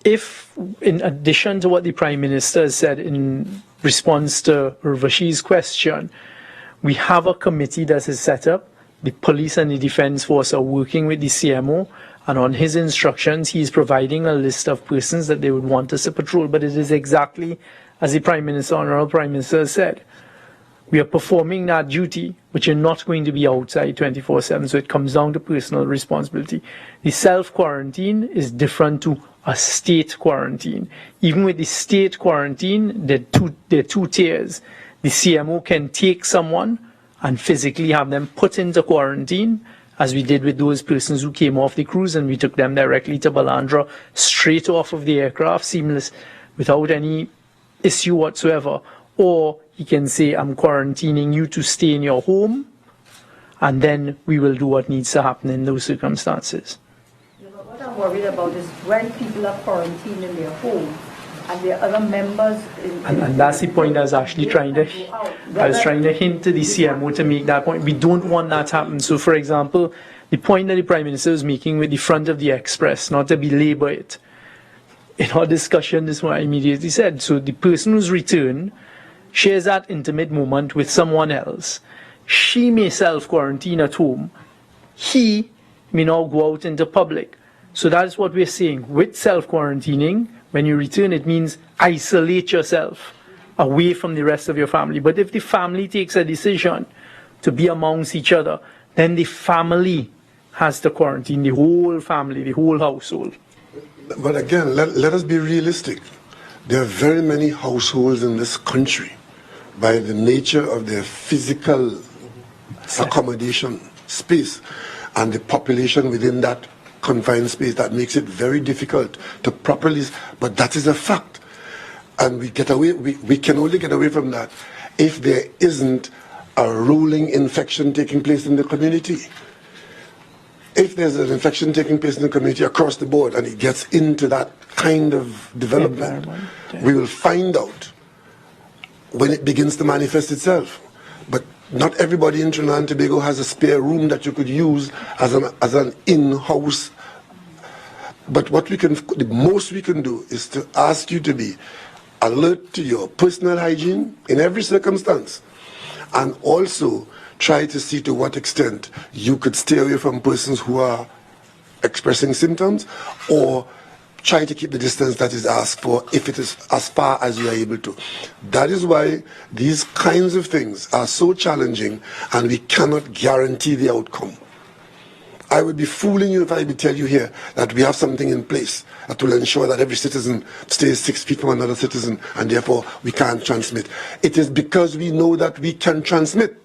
If, in addition to what the Prime Minister has said in response to Urvashi's question, we have a committee that is set up. The police and the defense force are working with the CMO, and on his instructions, he is providing a list of persons that they would want us to patrol. But it is exactly as the Prime Minister, Honourable Prime Minister, has said. We are performing that duty, but you're not going to be outside 24/7, so it comes down to personal responsibility. The self-quarantine is different to a state quarantine. Even with the state quarantine, there are two tiers. The CMO can take someone and physically have them put into quarantine, as we did with those persons who came off the cruise, and we took them directly to Balandra, straight off of the aircraft, seamless, without any issue whatsoever. Or he can say, I'm quarantining you to stay in your home, and then we will do what needs to happen in those circumstances. Yeah, but what I'm worried about is when people are quarantined in their home, and there are other members and that's the point I was actually trying to hint to the CMO to make that point. We don't want that to happen. So, for example, the point that the Prime Minister was making with the front of the Express, not to belabor it, in our discussion this morning, I immediately said, so the person who's returned shares that intimate moment with someone else. She may self-quarantine at home. He may now go out into public. So that's what we're saying. With self-quarantining, when you return, it means isolate yourself away from the rest of your family. But if the family takes a decision to be amongst each other, then the family has to quarantine, the whole family, the whole household. But again, let us be realistic. There are very many households in this country, by the nature of their physical accommodation space and the population within that confined space, that makes it very difficult to properly, but that is a fact. And we can only get away from that if there isn't a rolling infection taking place in the community. If there's an infection taking place in the community across the board and it gets into that kind of development, we will find out when it begins to manifest itself. But not everybody in Trinidad and Tobago has a spare room that you could use as an in-house. But the most we can do is to ask you to be alert to your personal hygiene in every circumstance, and also try to see to what extent you could stay away from persons who are expressing symptoms, or try to keep the distance that is asked for if it is as far as you are able to. That is why these kinds of things are so challenging, and we cannot guarantee the outcome. I would be fooling you if I would tell you here that we have something in place that will ensure that every citizen stays 6 feet from another citizen and therefore we can't transmit. It is because we know that we can transmit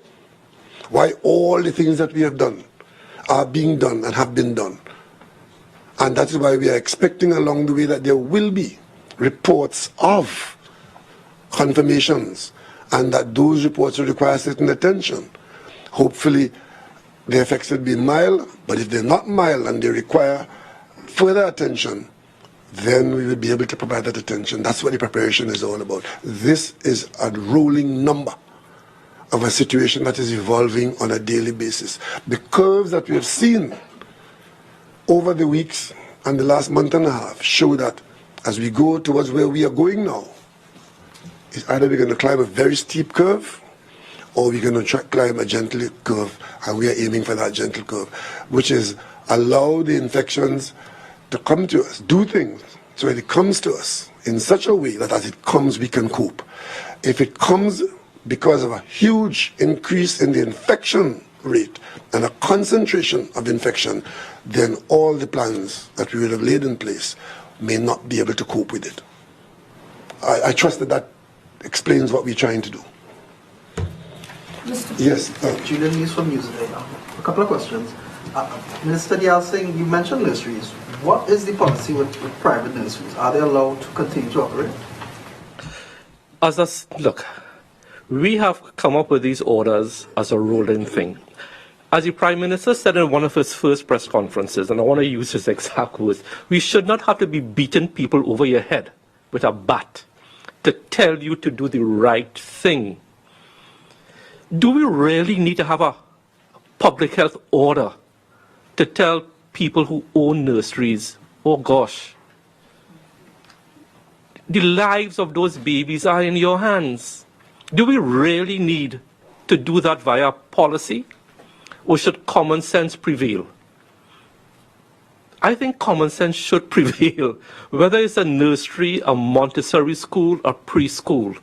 why all the things that we have done are being done and have been done. And that is why we are expecting along the way that there will be reports of confirmations, and that those reports will require certain attention. Hopefully the effects will be mild, but if they're not mild and they require further attention, then we will be able to provide that attention. That's what the preparation is all about. This is a rolling number of a situation that is evolving on a daily basis. The curves that we have seen over the weeks and the last month and a half show that as we go towards where we are going now, it's either we're going to climb a very steep curve or we're going to climb a gentle curve, and we are aiming for that gentle curve, which is allow the infections to come to us, do things so that it comes to us in such a way that as it comes we can cope. If it comes because of a huge increase in the infection rate and a concentration of infection, then all the plans that we would have laid in place may not be able to cope with it. I trust that explains what we're trying to do. Yes. Julian News from News Today. A couple of questions. Minister Diyal Singh, you mentioned nurseries. What is the policy with private nurseries? Are they allowed to continue to operate? Look, we have come up with these orders as a rolling thing. As the Prime Minister said in one of his first press conferences, and I want to use his exact words, we should not have to be beating people over your head with a bat to tell you to do the right thing. Do we really need to have a public health order to tell people who own nurseries, oh gosh, the lives of those babies are in your hands? Do we really need to do that via policy? Or should common sense prevail? I think common sense should prevail, whether it's a nursery, a Montessori school, or preschool.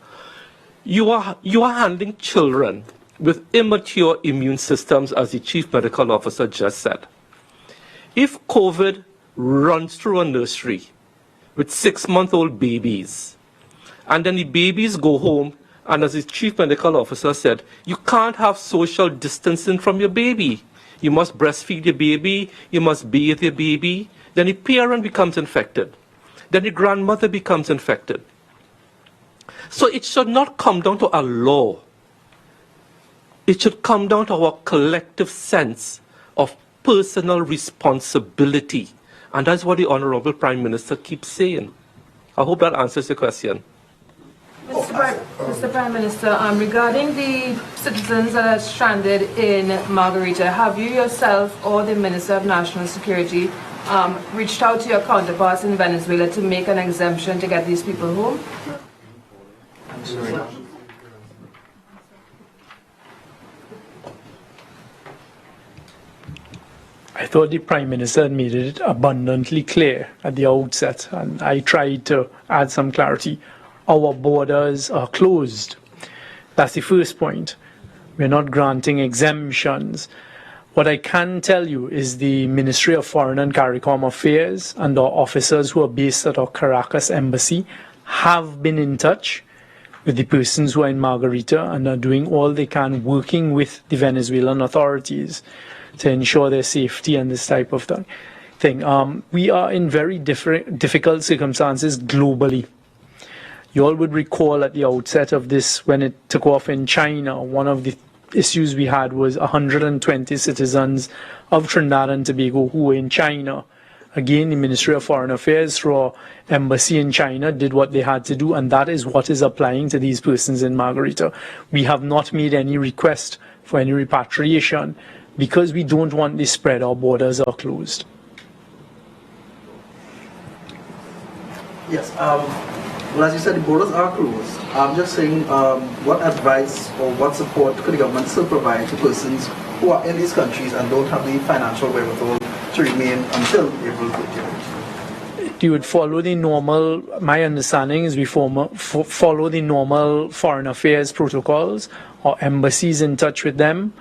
You are handling children with immature immune systems, as the Chief Medical Officer just said. If COVID runs through a nursery with 6-month-old babies, and then the babies go home, and as the Chief Medical Officer said, you can't have social distancing from your baby. You must breastfeed your baby, you must bathe your baby, then the parent becomes infected. Then the grandmother becomes infected. So it should not come down to a law. It should come down to our collective sense of personal responsibility. And that's what the Honorable Prime Minister keeps saying. I hope that answers your question. Mr. Prime Minister, regarding the citizens that are stranded in Margarita, have you yourself or the Minister of National Security reached out to your counterparts in Venezuela to make an exemption to get these people home? I'm sorry. I thought the Prime Minister had made it abundantly clear at the outset, and I tried to add some clarity. Our borders are closed. That's the first point. We're not granting exemptions. What I can tell you is the Ministry of Foreign and CARICOM Affairs and our officers who are based at our Caracas embassy have been in touch with the persons who are in Margarita and are doing all they can working with the Venezuelan authorities to ensure their safety and this type of thing. We are in very difficult circumstances globally. You all would recall at the outset of this, when it took off in China, one of the issues we had was 120 citizens of Trinidad and Tobago who were in China. Again, the Ministry of Foreign Affairs through our embassy in China did what they had to do, and that is what is applying to these persons in Margarita. We have not made any request for any repatriation because we don't want this spread. Our borders are closed. Yes. Well, as you said, the borders are closed. I'm just saying, what advice or what support could the government still provide to persons who are in these countries and don't have the financial wherewithal to remain until April 30th? You would follow the normal, my understanding is we follow the normal foreign affairs protocols. Our embassies in touch with them,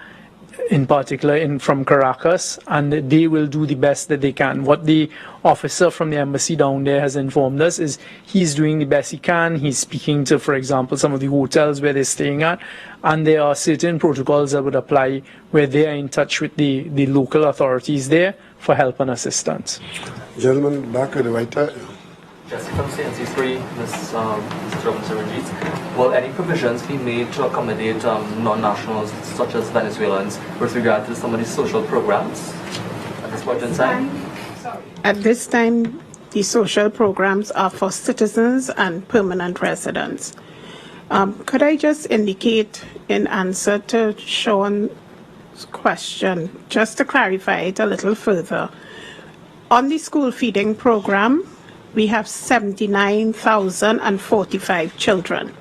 in particular from Caracas, and they will do the best that they can. What the officer from the embassy down there has informed us is he's doing the best he can. He's speaking to, for example, some of the hotels where they're staying at, and there are certain protocols that would apply where they are in touch with the local authorities there for help and assistance. Gentlemen, back at the right time. Jesse from CNC3, Ms. Robinson-Regis. Will any provisions be made to accommodate non-nationals such as Venezuelans with regard to some of these social programs at this point in time? At this time, the social programs are for citizens and permanent residents. Could I just indicate in answer to Sean's question, just to clarify it a little further, on the school feeding program, we have 79,045 children.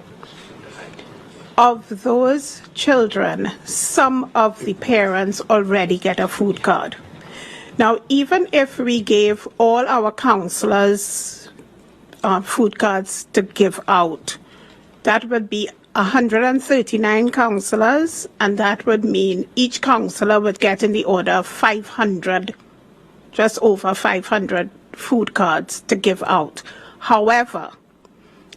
Of those children, some of the parents already get a food card. Now, even if we gave all our counselors food cards to give out, that would be 139 councillors, and that would mean each councillor would get in the order of 500, just over 500 food cards to give out. However,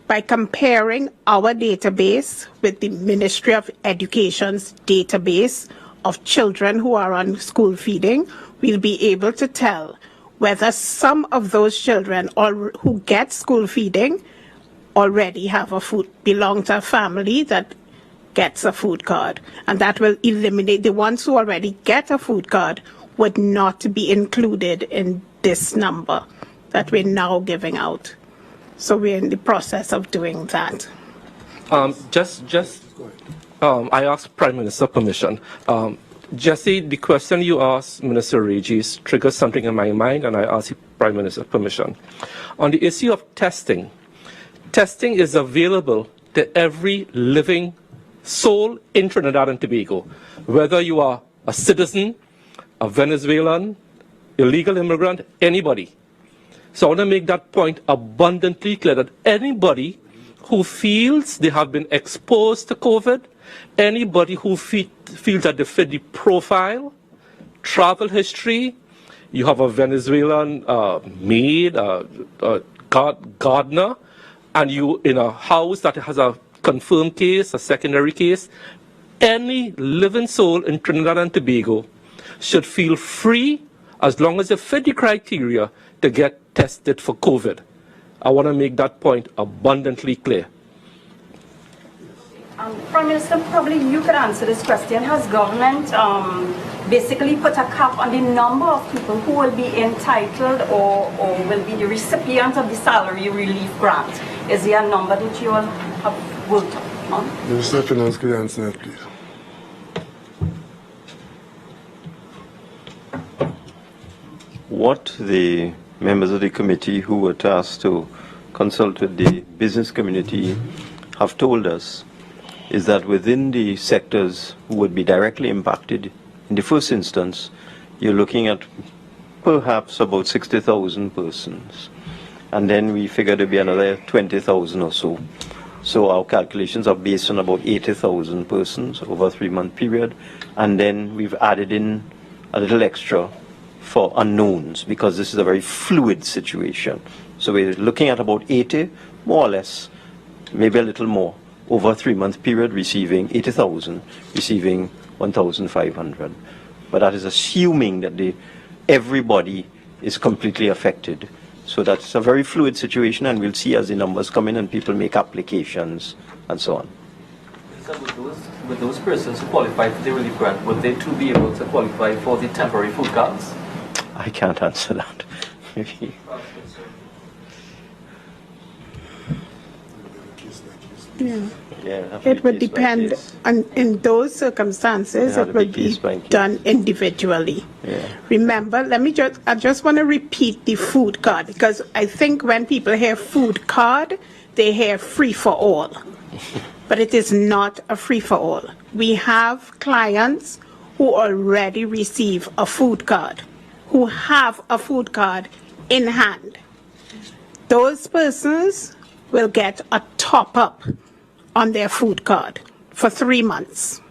by comparing our database with the Ministry of Education's database of children who are on school feeding, we'll be able to tell whether some of those children who get school feeding already have belong to a family that gets a food card. And that will eliminate the ones who already get a food card would not be included in this number that we're now giving out. So we're in the process of doing that. I asked Prime Minister permission. Jesse, the question you asked Minister Regis triggers something in my mind, and I asked the Prime Minister permission. On the issue of testing, testing is available to every living soul in Trinidad and Tobago, whether you are a citizen, a Venezuelan, illegal immigrant, anybody. So I want to make that point abundantly clear that anybody who feels they have been exposed to COVID, anybody who feels that they fit the profile, travel history, you have a Venezuelan maid, gardener, and you in a house that has a confirmed case, a secondary case, any living soul in Trinidad and Tobago should feel free, as long as they fit the criteria, to get tested for COVID. I want to make that point abundantly clear. Prime Minister, probably you could answer this question. Has government basically put a cap on the number of people who will be entitled or will be the recipient of the salary relief grant? Is there a number that you all have worked on? Minister of Finance, could you answer that, please? What the members of the committee who were tasked to consult with the business community have told us is that within the sectors who would be directly impacted, in the first instance, you're looking at perhaps about 60,000 persons. And then we figure there'll be another 20,000 or so. So our calculations are based on about 80,000 persons over a 3-month period. And then we've added in a little extra for unknowns, because this is a very fluid situation. So we're looking at about 80, more or less, maybe a little more, over a 3-month period, receiving 80,000, receiving 1,500. But that is assuming that everybody is completely affected. So that's a very fluid situation, and we'll see as the numbers come in and people make applications and so on. With those persons who qualify for the relief grant, would they too be able to qualify for the temporary food cards? I can't answer that. Yeah. It would depend on, in those circumstances, it would be done individually. Yeah. Remember, I just want to repeat the food card, because I think when people hear food card, they hear free for all. But it is not a free for all. We have clients who already receive a food card, who have a food card in hand. Those persons will get a top-up on their food card for 3 months.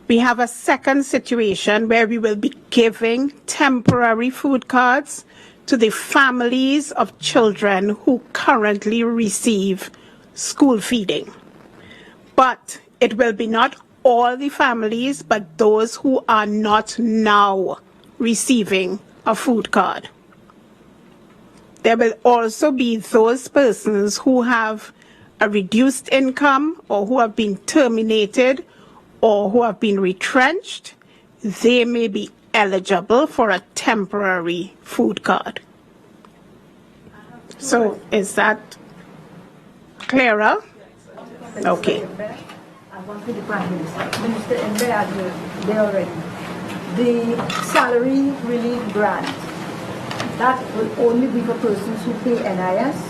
We have a second situation where we will be giving temporary food cards to the families of children who currently receive school feeding. But it will be not all the families, but those who are not now receiving a food card. There will also be those persons who have a reduced income, or who have been terminated, or who have been retrenched. They may be eligible for a temporary food card. So is that clearer? Okay. I want to the Prime Minister. Minister, in there already. The salary relief grant, that will only be for persons who pay NIS,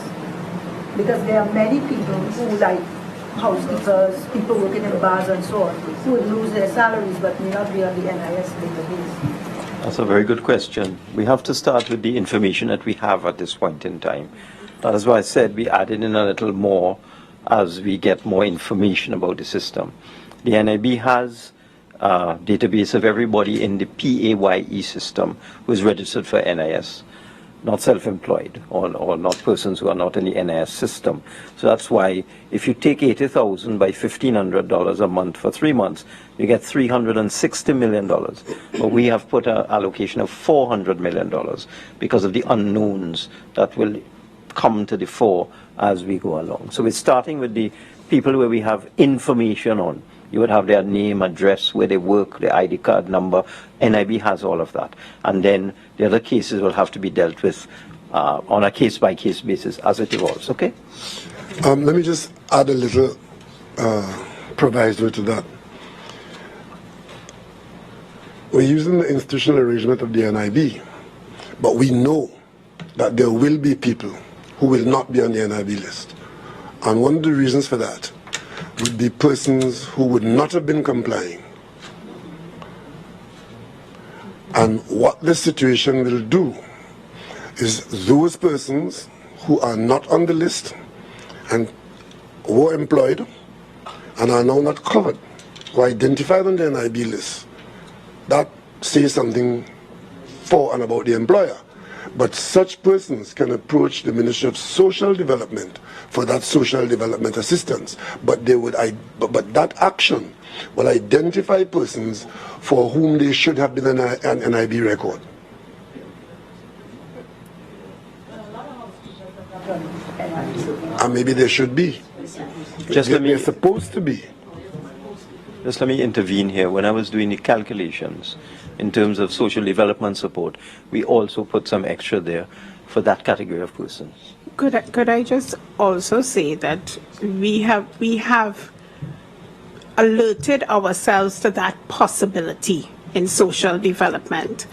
because there are many people who, like housekeepers, people working in bars and so on, who would lose their salaries but may not be on the NIS database. That's a very good question. We have to start with the information that we have at this point in time. That is why I said we added in a little more as we get more information about the system. The NIB has a database of everybody in the PAYE system who is registered for NIS, not self-employed or not persons who are not in the NIS system. So that's why if you take 80,000 by $1,500 a month for 3 months, you get $360 million. But we have put an allocation of $400 million because of the unknowns that will come to the fore as we go along. So we're starting with the people where we have information on. You would have their name, address, where they work, their ID card number. NIB has all of that. And then the other cases will have to be dealt with on a case-by-case basis as it evolves, okay? Let me just add a little proviso to that. We're using the institutional arrangement of the NIB, but we know that there will be people who will not be on the NIB list. And one of the reasons for that would be persons who would not have been complying. And what this situation will do is those persons who are not on the list and were employed and are now not covered, who are identified on the NIB list, that says something for and about the employer. But such persons can approach the Ministry of Social Development for that social development assistance. But but that action will identify persons for whom they should have been an NIB record. And maybe they should be. They're supposed to be. Just let me intervene here. When I was doing the calculations in terms of social development support, we also put some extra there for that category of persons. Could I just also say that we have alerted ourselves to that possibility in social development.